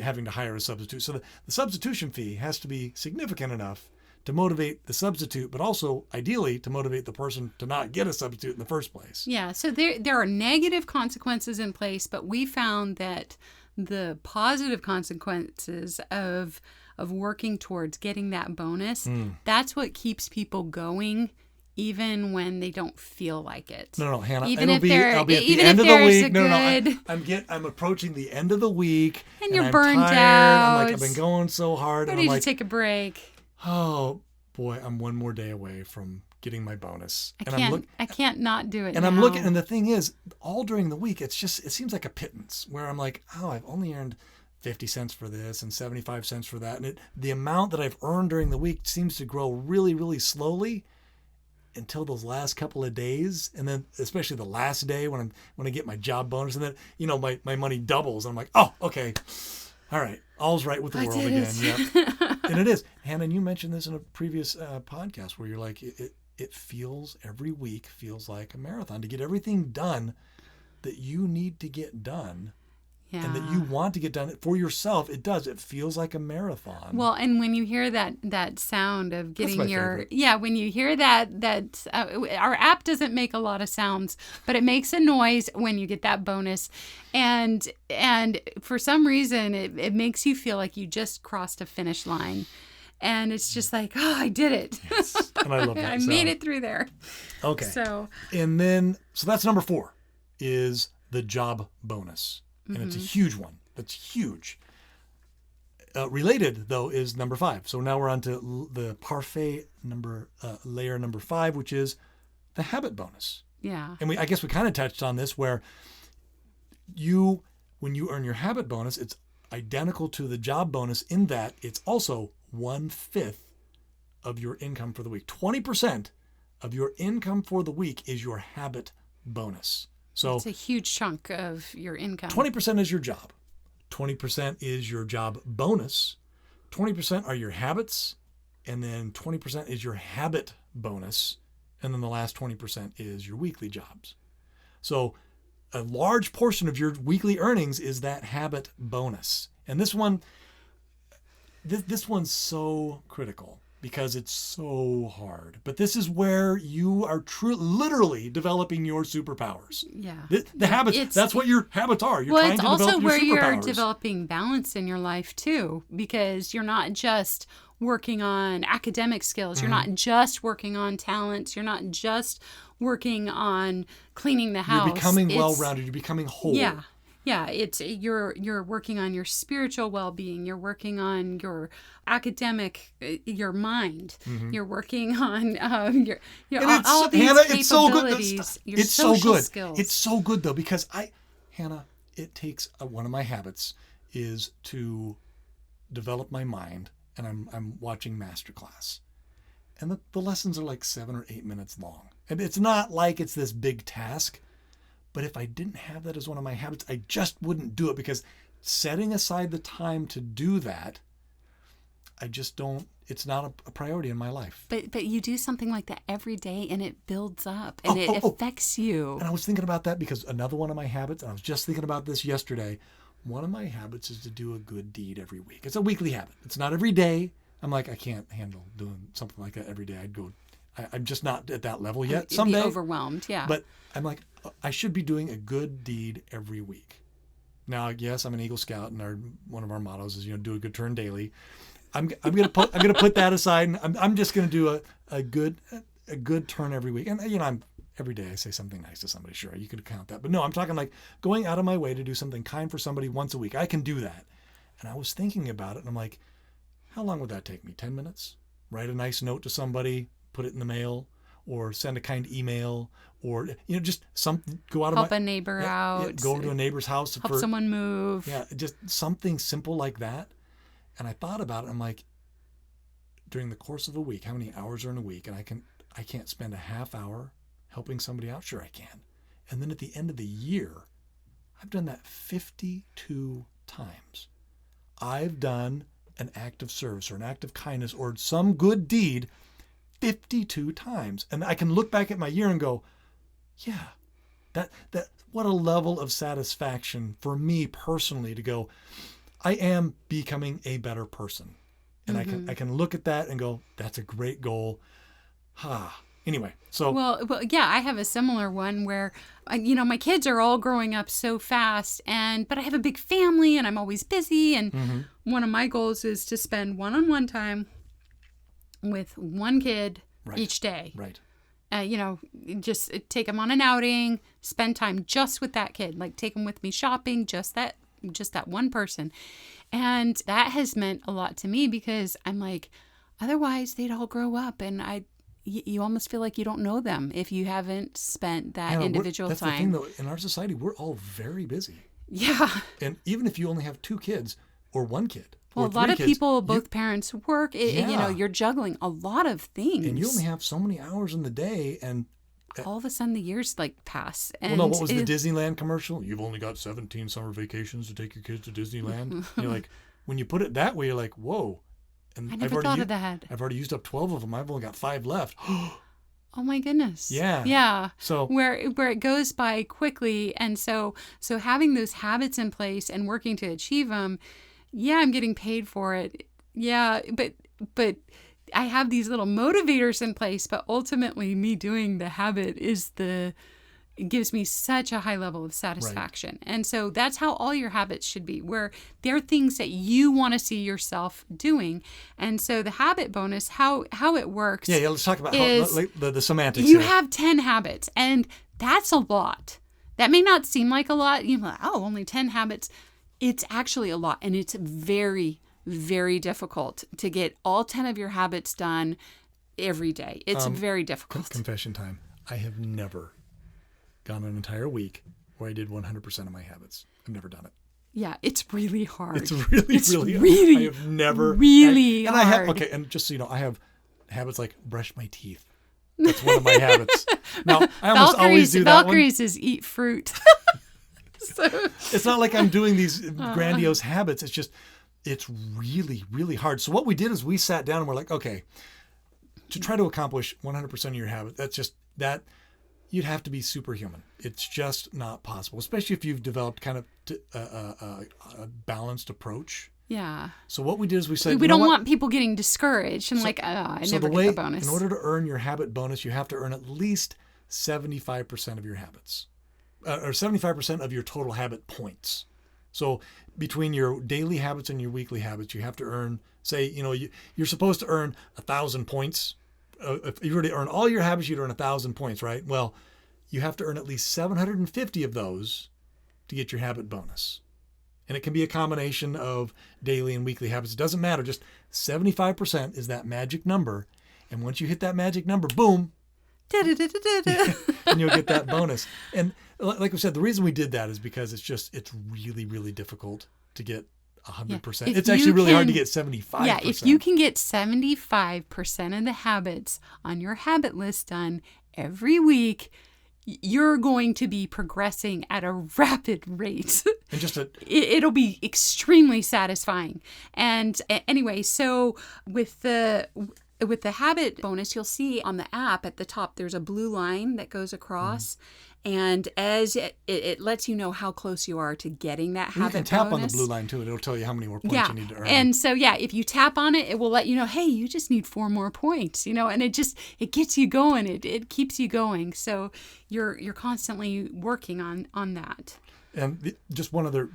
having to hire a substitute. So the substitution fee has to be significant enough to motivate the substitute, but also ideally to motivate the person to not get a substitute in the first place. Yeah, so there are negative consequences in place, but we found that the positive consequences of working towards getting that bonus, that's what keeps people going, even when they don't feel like it. No, Hannah. Even I'll if be there- at the even end if of the there's week. a No. good- I'm approaching the end of the week, And you're I'm burned tired. out. I'm like, I've been going so hard, and Ready I'm to like, take a break. oh boy, I'm one more day away from getting my bonus. I can't not do it. And now. I'm looking, and the thing is, all during the week, it seems like a pittance where I'm like, I've only earned 50 cents for this and 75 cents for that. And the amount that I've earned during the week seems to grow really, really slowly until those last couple of days. And then especially the last day when I get my job bonus, and then, my money doubles. And I'm like, oh, okay. All right. All's right with the world again. Yep. And it is. Hannah, you mentioned this in a previous podcast where you're like, it feels, every week feels like a marathon to get everything done that you need to get done. Yeah. And that you want to get done for yourself. It does. It feels like a marathon. Well, and when you hear that sound of getting my favorite. when you hear that our app doesn't make a lot of sounds, but it makes a noise when you get that bonus, and for some reason it makes you feel like you just crossed a finish line, and it's just like, oh, I did it. Yes. And I love that. I made it through there. Okay. So that's number 4 is the job bonus. And it's a huge one. That's huge. Related, though, is number 5. So now we're on to the Parfait layer number 5, which is the habit bonus. Yeah. And I guess we kind of touched on this, where when you earn your habit bonus, it's identical to the job bonus in that it's also 1/5 of your income for the week. 20% of your income for the week is your habit bonus. So it's a huge chunk of your income. 20% is your job. 20% is your job bonus. 20% are your habits. And then 20% is your habit bonus. And then the last 20% is your weekly jobs. So a large portion of your weekly earnings is that habit bonus. And this one's so critical because it's so hard. But this is where you are literally developing your superpowers. Yeah. The habits, that's what your habits are. You're trying it's to also develop your where you're superpowers. developing balance in your life too, because you're not just working on academic skills. You're not just working on talents. You're not just working on cleaning the house. You're becoming well-rounded. You're becoming whole. Yeah. Yeah, it's you're working on your spiritual well-being. You're working on your academic, your mind. You're working on all these Hannah, capabilities. Your it's so social good. skills. It's so good though because Hannah, it takes one of my habits is to develop my mind, and I'm watching masterclass, and the lessons are like 7 or 8 minutes long, and it's not like it's this big task. But if I didn't have that as one of my habits, I just wouldn't do it because setting aside the time to do that, I just don't, it's not a priority in my life. But you do something like that every day and it builds up and it affects you. And I was thinking about that because another one of my habits, and I was just thinking about this yesterday, one of my habits is to do a good deed every week. It's a weekly habit. It's not every day. I'm like, I can't handle doing something like that every day. I'm just not at that level yet. Someday. Be overwhelmed, yeah. But I'm like, I should be doing a good deed every week. Now, yes, I'm an Eagle Scout, and one of our mottos is, do a good turn daily. I'm gonna put that aside, and I'm just gonna do a good turn every week. And I'm every day I say something nice to somebody. Sure, you could count that, but no, I'm talking like going out of my way to do something kind for somebody once a week. I can do that. And I was thinking about it, and I'm like, how long would that take me? 10 minutes? Write a nice note to somebody, put it in the mail, or send a kind email, or just something. Go out of help a neighbor out. Go over to a neighbor's house. Help someone move. Yeah, just something simple like that. And I thought about it. I'm like, during the course of a week, how many hours are in a week? And I can't spend a half hour helping somebody out. Sure, I can. And then at the end of the year, I've done that 52 times. I've done an act of service or an act of kindness or some good deed 52 times. And I can look back at my year and go, yeah, that what a level of satisfaction for me personally to go, I am becoming a better person. And I can look at that and go, that's a great goal. Anyway, so well, yeah, I have a similar one where my kids are all growing up so fast, but I have a big family and I'm always busy, and one of my goals is to spend one-on-one time with one kid each day. Right. Just take them on an outing, spend time just with that kid, like take them with me shopping, just that one person. And that has meant a lot to me because I'm like, otherwise they'd all grow up and you almost feel like you don't know them if you haven't spent that individual time. That's the thing though, in our society, we're all very busy. Yeah. And even if you only have 2 kids or 1 kid, well, a lot of people, both parents work, you're juggling a lot of things. And you only have so many hours in the day, and all of a sudden the years pass. And what was the Disneyland commercial? You've only got 17 summer vacations to take your kids to Disneyland. You're like, when you put it that way, you're like, whoa. And I never thought of that. I've already used up 12 of them. I've only got 5 left. Oh my goodness. Yeah. Yeah. So where it goes by quickly, and so having those habits in place and working to achieve them, yeah, I'm getting paid for it. Yeah, but I have these little motivators in place, but ultimately me doing the habit it gives me such a high level of satisfaction. Right. And so that's how all your habits should be, where they're things that you want to see yourself doing. And so the habit bonus, how it works. Yeah, let's talk about the semantics. You have 10 habits, and that's a lot. That may not seem like a lot. You're like, only 10 habits. It's actually a lot, and it's very, very difficult to get all 10 of your habits done every day. It's very difficult. Confession time. I have never gone an entire week where I did 100% of my habits. I've never done it. Yeah, it's really hard. It's really hard. I have never really hard. And I have and just so you know, I have habits like brush my teeth. That's one of my habits. Now, I almost always do that one. Valkyrie's is eat fruit. So. It's not like I'm doing these grandiose habits. It's just, it's really, really hard. So what we did is we sat down and we're like, okay, to try to accomplish 100% of your habit, you'd have to be superhuman. It's just not possible, especially if you've developed kind of a balanced approach. Yeah. So what we did is we said, we don't want people getting discouraged and I never get the bonus. In order to earn your habit bonus, you have to earn at least 75% of your habits. Or 75% of your total habit points. So between your daily habits and your weekly habits, you have to earn, say, you're supposed to earn 1,000 points. If you were to earn all your habits, you'd earn 1,000 points, right? Well, you have to earn at least 750 of those to get your habit bonus. And it can be a combination of daily and weekly habits. It doesn't matter. Just 75% is that magic number. And once you hit that magic number, boom, and you'll get that bonus. And like we said, the reason we did that is because it's really, really difficult to get 100%. If it's actually really hard to get 75%. Yeah, if you can get 75% of the habits on your habit list done every week, you're going to be progressing at a rapid rate. And just it'll be extremely satisfying. And anyway, so with the habit bonus, you'll see on the app at the top, there's a blue line that goes across. And as it lets you know how close you are to getting that habit bonus. You can tap on the blue line too. It'll tell you how many more points you need to earn. And so, if you tap on it, it will let you know, hey, you just need 4 more points, and it gets you going. It keeps you going. So you're constantly working on that. And just one other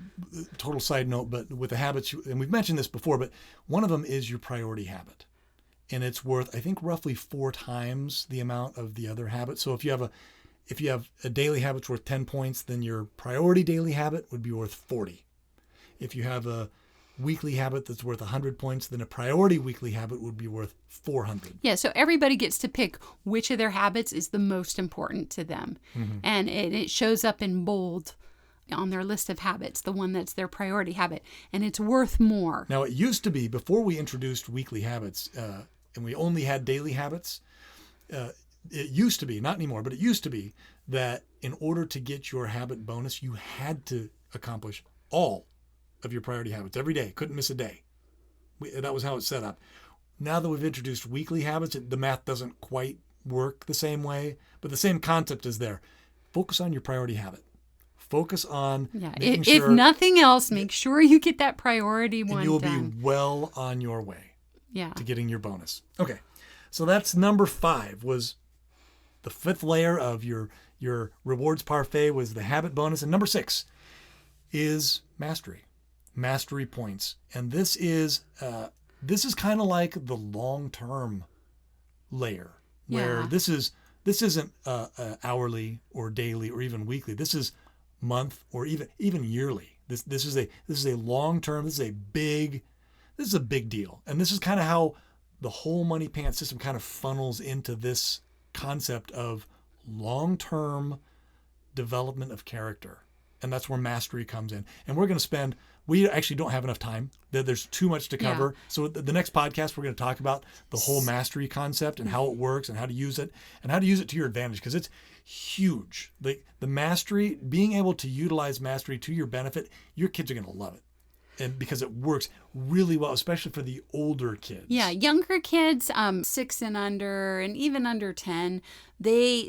total side note, but with the habits, and we've mentioned this before, but one of them is your priority habit. And it's worth, I think, roughly 4 times the amount of the other habits. So if you have a daily habit worth 10 points, then your priority daily habit would be worth 40. If you have a weekly habit that's worth 100 points, then a priority weekly habit would be worth 400. Yeah, so everybody gets to pick which of their habits is the most important to them. Mm-hmm. And it shows up in bold on their list of habits, the one that's their priority habit, and it's worth more. Now, it used to be, before we introduced weekly habits, and we only had daily habits, it used to be, not anymore, but it used to be that in order to get your habit bonus, you had to accomplish all of your priority habits every day. Couldn't miss a day. That was how it's set up. Now that we've introduced weekly habits, the math doesn't quite work the same way, but the same concept is there. Focus on your priority habit. Focus on making sure. If nothing else, make sure you get that priority one done. And you'll be well on your way to getting your bonus. Okay, so that's number 5, was the 5th layer of your rewards parfait was the habit bonus. And number 6 is mastery points. And this is kind of like the long-term layer, where this isn't hourly or daily or even weekly. This is month or even yearly. This is a long-term. This is a big deal. And this is kind of how the whole Money Pants system kind of funnels into this concept of long-term development of character. And that's where mastery comes in. And we actually don't have enough time. There's too much to cover. Yeah. So the next podcast, we're going to talk about the whole mastery concept and how it works and how to use it to your advantage, because it's huge. The mastery, being able to utilize mastery to your benefit, your kids are going to love it. And because it works really well, especially for the older kids. Yeah, younger kids, 6 and under, and even under 10, they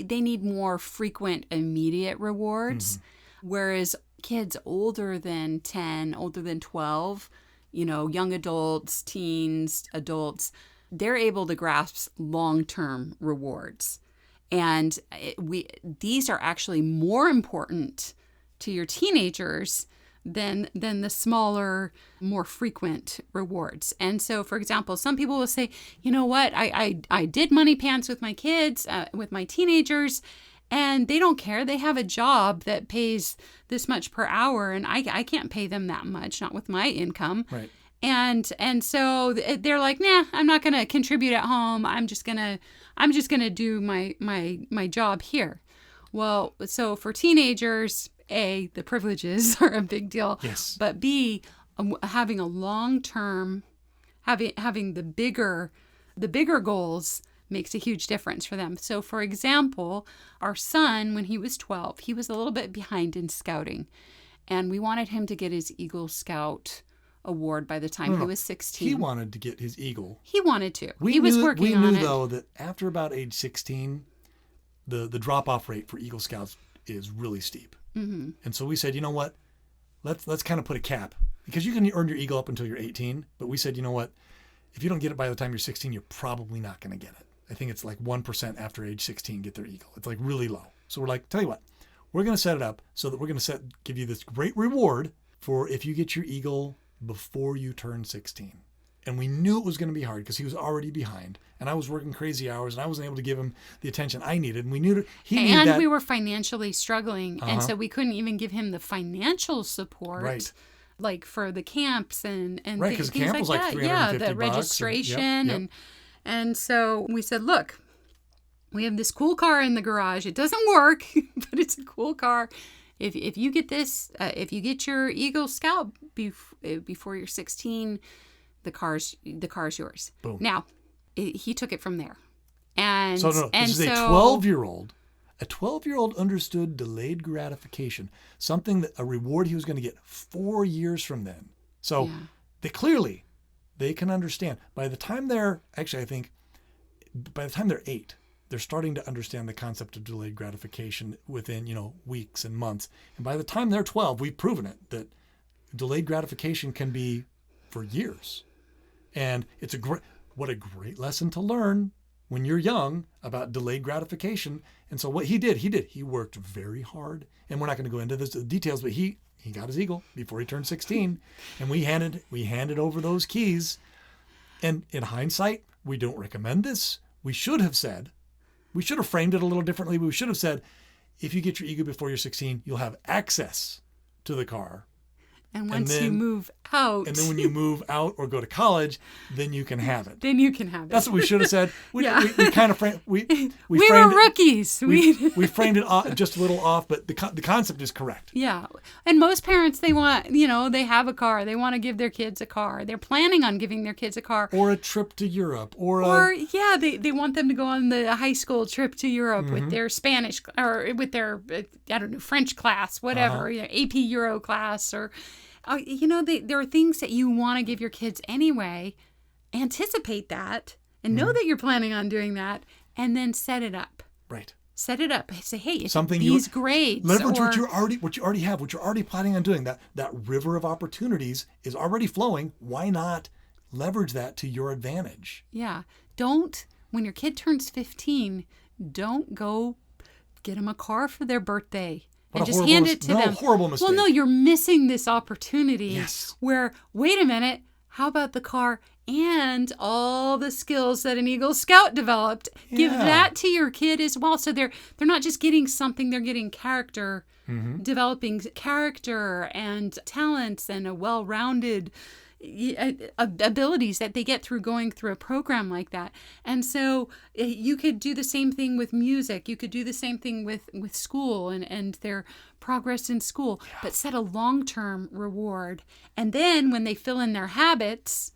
need more frequent, immediate rewards. Mm-hmm. Whereas kids older than 10, older than 12, young adults, teens, adults, they're able to grasp long-term rewards. And these are actually more important to your teenagers than the smaller, more frequent rewards. And so, for example, some people will say, you know what, I did Money Pants with my kids, with my teenagers, and they don't care. They have a job that pays this much per hour, and I can't pay them that much, not with my income. Right. And so they're like, nah, I'm not going to contribute at home. I'm just gonna do my job here. Well, so for teenagers, A, the privileges are a big deal. Yes. But B, having a long-term, having the bigger goals makes a huge difference for them. So, for example, our son, when he was 12, he was a little bit behind in scouting. And we wanted him to get his Eagle Scout award by the time he was 16. He wanted to get his Eagle. He wanted to. He was working on it. We knew, though, that after about age 16, the drop-off rate for Eagle Scouts is really steep. Mm-hmm. And so we said, you know what? Let's kind of put a cap. Because you can earn your Eagle up until you're 18. But we said, you know what? If you don't get it by the time you're 16, you're probably not going to get it. I think it's like 1% after age 16 get their Eagle. It's like really low. So we're like, tell you what, we're going to set it up so that we're going to give you this great reward for if you get your Eagle before you turn 16. And we knew it was going to be hard because he was already behind. And I was working crazy hours and I wasn't able to give him the attention I needed. And we knew he needed that. And we were financially struggling. And so we couldn't even give him the financial support. Right. for the camps and right, because things camp like was like that. $350 Yeah, the registration. And so we said, look, we have this cool car in the garage. It doesn't work, but it's a cool car. If you get this, if you get your Eagle Scout before you're 16, the car's yours. Boom. Now, he took it from there. And so this is a 12-year-old. A 12-year-old understood delayed gratification, something that a reward he was going to get 4 years from then. So they can understand. By the time they're 8, they're starting to understand the concept of delayed gratification within, weeks and months. And by the time they're 12, we've proven it that delayed gratification can be for years. And it's what a great lesson to learn when you're young about delayed gratification. And so what he did, he worked very hard. And we're not going to go into the details, but he got his Eagle before he turned 16. And we handed over those keys. And in hindsight, we don't recommend this. We should have framed it a little differently. We should have said, if you get your Eagle before you're 16, you'll have access to the car. And once you move out. And then when you move out or go to college, then you can have it. That's what we should have said. We kind of framed we were rookies. We framed it off, just a little off, but the concept is correct. Yeah. And most parents, they want, they have a car. They want to give their kids a car. They're planning on giving their kids a car. Or a trip to Europe. They want them to go on the high school trip to Europe with their Spanish or with their, French class, whatever, AP Euro class or... there are things that you want to give your kids anyway. Anticipate that and know that you're planning on doing that, and then set it up. Right. Set it up. Say, hey, these grades. Leverage what you already have, what you're already planning on doing. That river of opportunities is already flowing. Why not leverage that to your advantage? Yeah. When your kid turns 15, don't go get them a car for their birthday. And just hand it to them. Horrible mistake. Well, no, you're missing this opportunity. Yes. Where, wait a minute, how about the car and all the skills that an Eagle Scout developed? Yeah. Give that to your kid as well. So they're not just getting something, they're getting character, developing character and talents and a well-rounded abilities that they get through going through a program like that. And so you could do the same thing with music. You could do the same thing with school and their progress in school, but set a long-term reward. And then when they fill in their habits,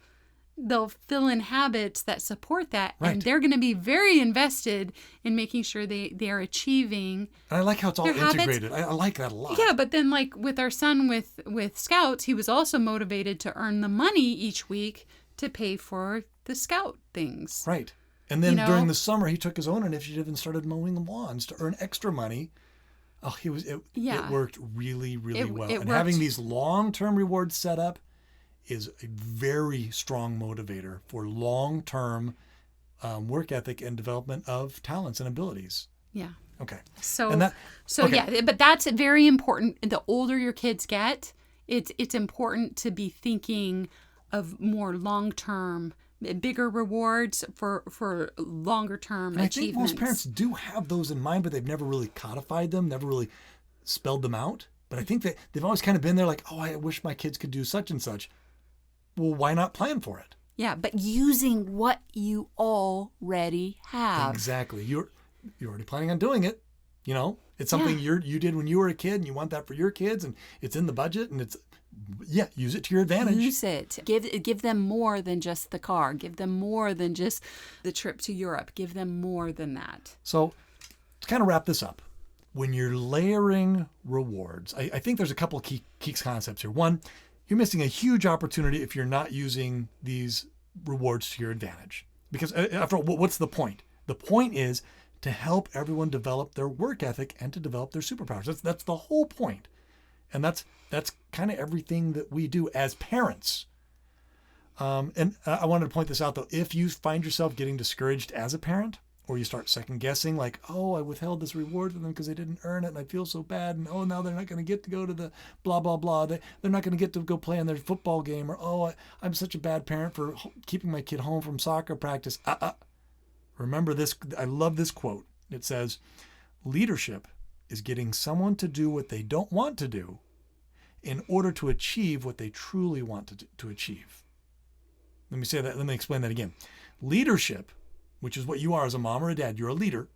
they'll fill in habits that support that. Right. And they're going to be very invested in making sure they are achieving. And I like how it's all integrated. Habits. I like that a lot. Yeah, but then like with our son with Scouts, he was also motivated to earn the money each week to pay for the Scout things. Right. And then during the summer, he took his own initiative and started mowing lawns to earn extra money. Oh, it worked really, really well. And having these long-term rewards set up is a very strong motivator for long-term work ethic and development of talents and abilities. Yeah. Okay. But that's very important. The older your kids get, it's important to be thinking of more long-term, bigger rewards for longer-term achievements. I think most parents do have those in mind, but they've never really codified them, never really spelled them out. But I think that they've always kind of been there like, oh, I wish my kids could do such and such. Well, why not plan for it? Yeah, but using what you already have. Exactly. You're already planning on doing it. It's something you did when you were a kid, and you want that for your kids, and it's in the budget, and use it to your advantage. Use it. Give them more than just the car. Give them more than just the trip to Europe. Give them more than that. So, to kind of wrap this up, when you're layering rewards, I think there's a couple of key concepts here. One, you're missing a huge opportunity if you're not using these rewards to your advantage. Because after all, what's the point? The point is to help everyone develop their work ethic and to develop their superpowers. That's the whole point. And that's kind of everything that we do as parents. And I wanted to point this out, though. If you find yourself getting discouraged as a parent, Or you start second guessing, like, oh, I withheld this reward for them because they didn't earn it and I feel so bad. And oh, now they're not going to get to go to the blah, blah, blah. They're not going to get to go play on their football game. Or, oh, I'm such a bad parent for keeping my kid home from soccer practice. Remember this. I love this quote. It says, leadership is getting someone to do what they don't want to do in order to achieve what they truly want to achieve. Let me say that. Let me explain that again. Leadership, which is what you are as a mom or a dad, you're a leader.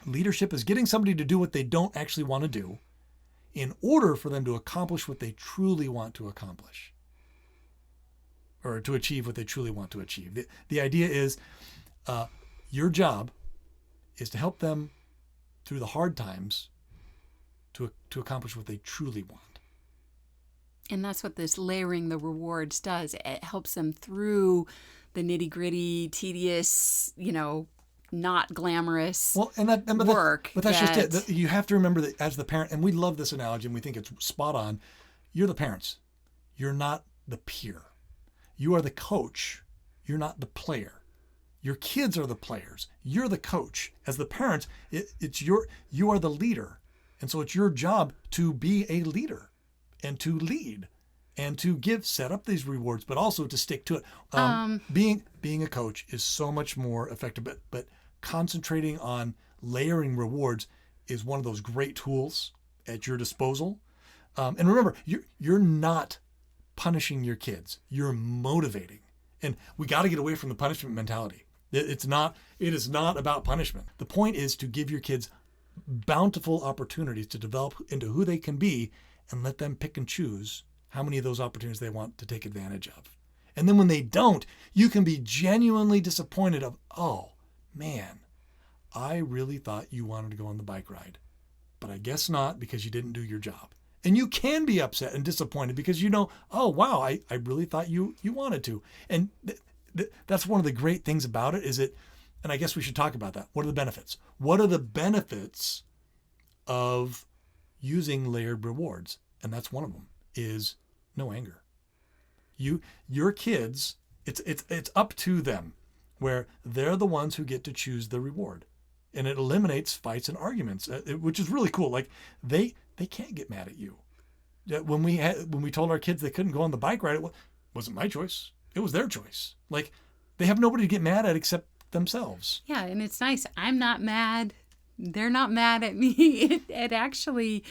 Leadership is getting somebody to do what they don't actually want to do in order for them to accomplish what they truly want to accomplish, or to achieve what they truly want to achieve. The idea is your job is to help them through the hard times to accomplish what they truly want. And that's what this layering the rewards does. It helps them through the nitty-gritty, tedious, not glamorous work. But that's just it. You have to remember that as the parent, and we love this analogy and we think it's spot on, you're the parents. You're not the peer. You are the coach. You're not the player. Your kids are the players. You're the coach. As the parents, you are the leader. And so it's your job to be a leader and to lead and to set up these rewards, but also to stick to it. Being a coach is so much more effective, but concentrating on layering rewards is one of those great tools at your disposal. And remember, you're not punishing your kids. You're motivating. And we got to get away from the punishment mentality. It is not about punishment. The point is to give your kids bountiful opportunities to develop into who they can be and let them pick and choose how many of those opportunities they want to take advantage of. And then when they don't, you can be genuinely disappointed of, oh, man, I really thought you wanted to go on the bike ride, but I guess not because you didn't do your job. And you can be upset and disappointed because oh, wow, I really thought you wanted to. And that's one of the great things about it and I guess we should talk about that. What are the benefits? What are the benefits of using layered rewards? And that's one of them, is no anger. Your kids, it's up to them, where they're the ones who get to choose the reward. And it eliminates fights and arguments, which is really cool. Like they can't get mad at you. When we told our kids they couldn't go on the bike ride, it wasn't my choice. It was their choice. Like they have nobody to get mad at except themselves. Yeah, and it's nice. I'm not mad. They're not mad at me. It actually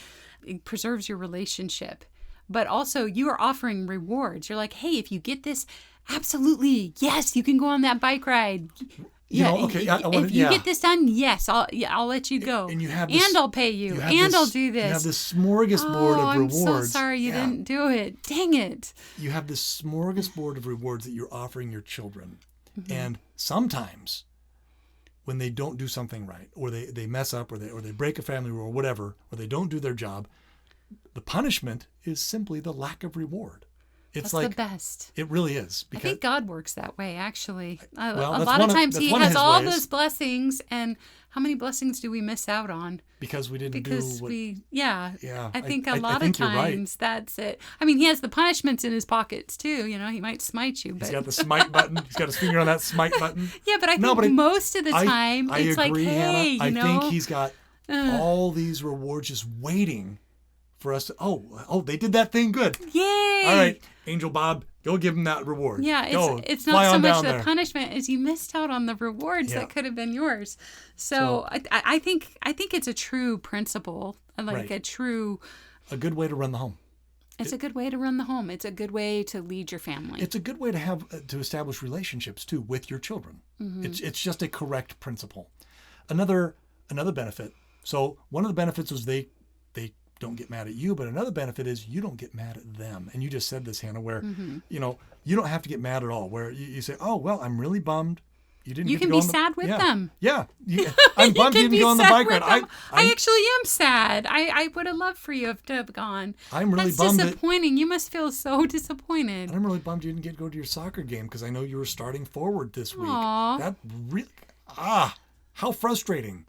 preserves your relationship. But also you are offering rewards. You're like, hey, if you get this, absolutely, yes, you can go on that bike ride. If you get this done, yes, I'll let you go. And I'll pay you. I'll do this. You have this smorgasbord of rewards. I'm so sorry you didn't do it. Dang it. You have this smorgasbord of rewards that you're offering your children. Mm-hmm. And sometimes when they don't do something right, or they mess up, or they break a family rule, or whatever, or they don't do their job, the punishment is simply the lack of reward. It's That's the best. It really is. I think God works that way, actually. A Well, lot of times he has all ways. those blessings, and how many blessings do we miss out on? Because we didn't I think a lot of times that's it. I mean, he has the punishments in his pockets too. He might smite you. But... He's got the smite button. He's got his finger on that smite button. Yeah, but I think most of the time I it's agree, like, hey, Hannah. I think he's got all these rewards just waiting for us to, they did that thing good. Yay! All right, Angel Bob, go give him that reward. Yeah, it's not so much the punishment as you missed out on the rewards that could have been yours. So I think it's a true principle, like a good way to run the home. It's a good way to run the home. It's a good way to lead your family. It's a good way to establish relationships too with your children. Mm-hmm. It's just a correct principle. Another benefit. So one of the benefits was they don't get mad at you, but another benefit is you don't get mad at them. And you just said this, Hannah, where you don't have to get mad at all. Where you say, "Oh well, I'm really bummed. You didn't." You can be sad with them. Yeah, I'm bummed you didn't go on the bike ride. I actually am sad. I would have loved for you to have gone. I'm really That's bummed. Disappointing. You must feel so disappointed. I'm really bummed you didn't get to go to your soccer game because I know you were starting forward this week. Aww. That really, how frustrating.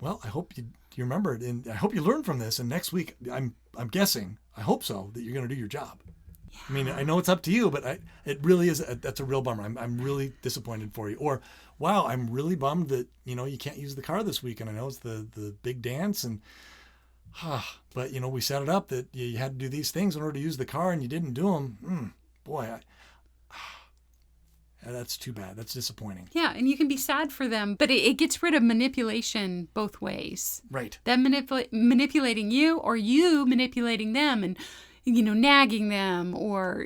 Well, I hope you remember it, and I hope you learn from this. And next week, I'm guessing, I hope so, that you're going to do your job. I mean, I know it's up to you, but it really is. That's a real bummer. I'm really disappointed for you. Or, wow, I'm really bummed that, you can't use the car this week. And I know it's the big dance and, but we set it up that you had to do these things in order to use the car and you didn't do them. Boy, that's too bad. That's disappointing. Yeah, and you can be sad for them, but it gets rid of manipulation both ways. Right. Them manipulating you or you manipulating them and, nagging them or,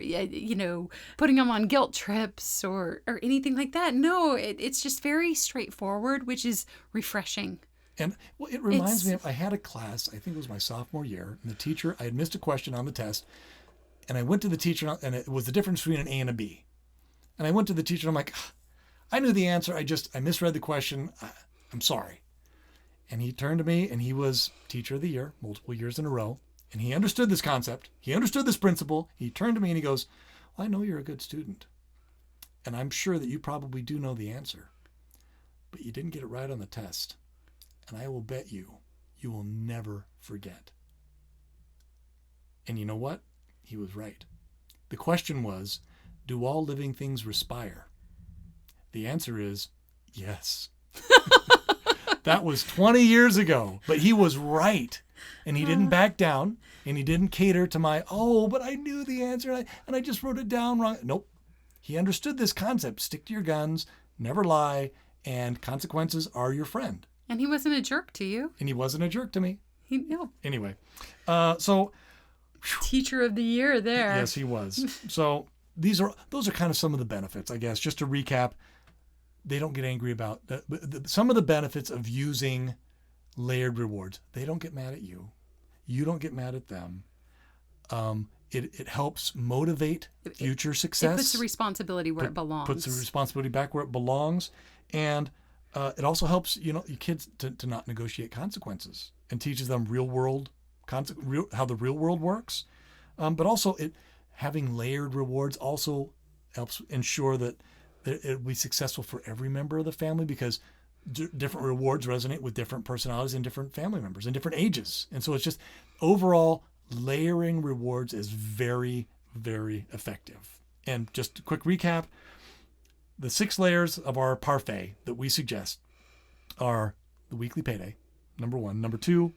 putting them on guilt trips or anything like that. No, it's just very straightforward, which is refreshing. And it reminds me of, I had a class, I think it was my sophomore year, and the teacher, I had missed a question on the test, and I went to the teacher, and it was the difference between an A and a B. And I went to the teacher, and I'm like, I knew the answer, I misread the question, I'm sorry. And he turned to me, and he was teacher of the year, multiple years in a row, and he understood this concept, he understood this principle, he turned to me and he goes, well, I know you're a good student, and I'm sure that you probably do know the answer, but you didn't get it right on the test. And I will bet you will never forget. And you know what? He was right. The question was, do all living things respire? The answer is yes. That was 20 years ago, but he was right. And he didn't back down, and he didn't cater to my, but I knew the answer, and I just wrote it down wrong. Nope. He understood this concept. Stick to your guns, never lie, and consequences are your friend. And he wasn't a jerk to you. And he wasn't a jerk to me. No. Anyway, so teacher of the year there. Yes, he was. So those are kind of some of the benefits, I guess. Just to recap, they don't get angry about some of the benefits of using layered rewards. They don't get mad at you. You don't get mad at them. It helps motivate future success. It puts the responsibility where it belongs. Puts the responsibility back where it belongs, and it also helps your kids to not negotiate consequences and teaches them real world how the real world works. But also having layered rewards also helps ensure that it will be successful for every member of the family, because different rewards resonate with different personalities and different family members and different ages. And so it's just overall layering rewards is very, very effective. And just a quick recap. The 6 layers of our parfait that we suggest are the weekly payday, number 1. Number 2,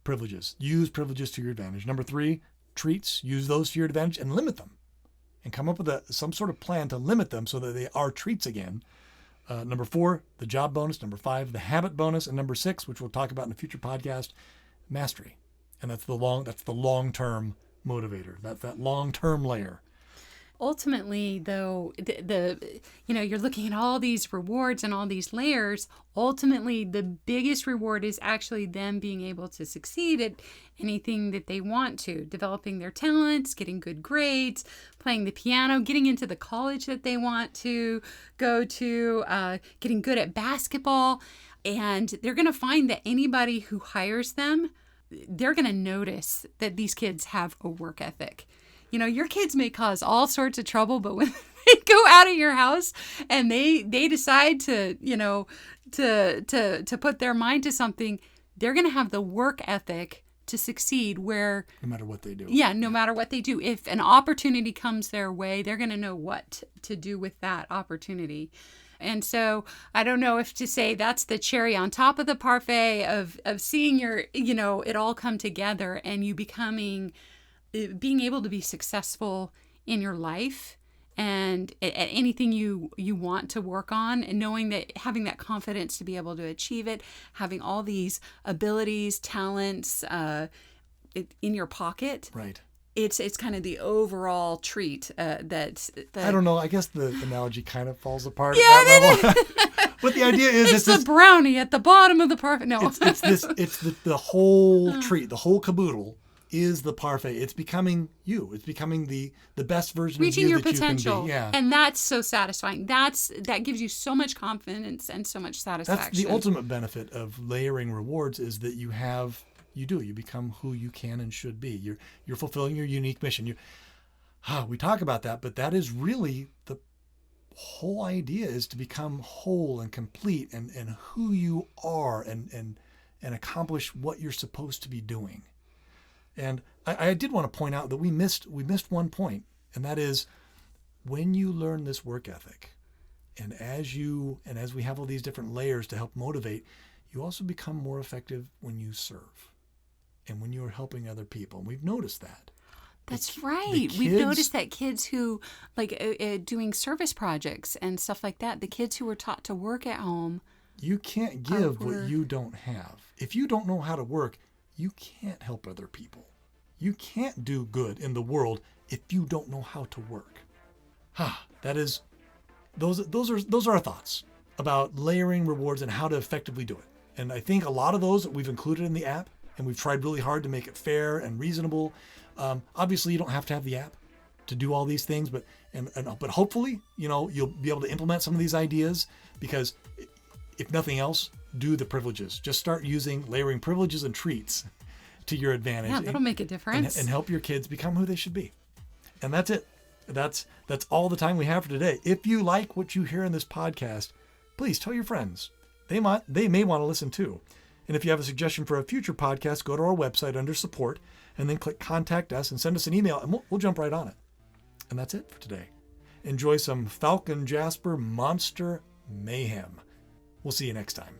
privileges. Use privileges to your advantage. Number 3, treats. Use those to your advantage and limit them. And come up with some sort of plan to limit them so that they are treats again. Number 4, the job bonus. Number 5, the habit bonus. And number 6, which we'll talk about in a future podcast, mastery. And that's the long-term motivator. That long-term layer. Ultimately, though, you're looking at all these rewards and all these layers. Ultimately, the biggest reward is actually them being able to succeed at anything that they want to, developing their talents, getting good grades, playing the piano, getting into the college that they want to go to, getting good at basketball. And they're going to find that anybody who hires them, they're going to notice that these kids have a work ethic. Your kids may cause all sorts of trouble, but when they go out of your house and they decide to put their mind to something, they're going to have the work ethic to succeed where... No matter what they do. Yeah, no matter what they do. If an opportunity comes their way, they're going to know what to do with that opportunity. And so I don't know if to say that's the cherry on top of the parfait of seeing it all come together and you being able to be successful in your life and at anything you want to work on, and knowing that, having that confidence to be able to achieve it, having all these abilities, talents in your pocket. Right. It's kind of the overall treat that I don't know. I guess the analogy kind of falls apart yeah, at that level. But the idea is it's the brownie at the bottom of the parfait. No, it's the whole treat, the whole caboodle is the parfait. It's becoming you. It's becoming the best version reaching of you your that potential. You can be. Yeah. And that's so satisfying. That gives you so much confidence and so much satisfaction. That's the ultimate benefit of layering rewards, is that you become who you can and should be. You're fulfilling your unique mission. We talk about that, but that is really the whole idea, is to become whole and complete and who you are and accomplish what you're supposed to be doing. And I did want to point out that we missed one point And that is, when you learn this work ethic, and as we have all these different layers to help motivate, you also become more effective when you serve and when you are helping other people. And we've noticed that. That's right. We've noticed that kids who, doing service projects and stuff like that, the kids who were taught to work at home. You can't give what you don't have. If you don't know how to work, you can't help other people. You can't do good in the world if you don't know how to work. Those are our thoughts about layering rewards and how to effectively do it. And I think a lot of those we've included in the app, and we've tried really hard to make it fair and reasonable. Obviously, you don't have to have the app to do all these things, but hopefully, you'll be able to implement some of these ideas, because if nothing else, do the privileges. Just start layering privileges and treats to your advantage. Yeah, that'll make a difference. And help your kids become who they should be. And that's it. That's all the time we have for today. If you like what you hear in this podcast, please tell your friends. They may want to listen too. And if you have a suggestion for a future podcast, go to our website under support and then click contact us and send us an email, and we'll jump right on it. And that's it for today. Enjoy some Falcon Jasper Monster Mayhem. We'll see you next time.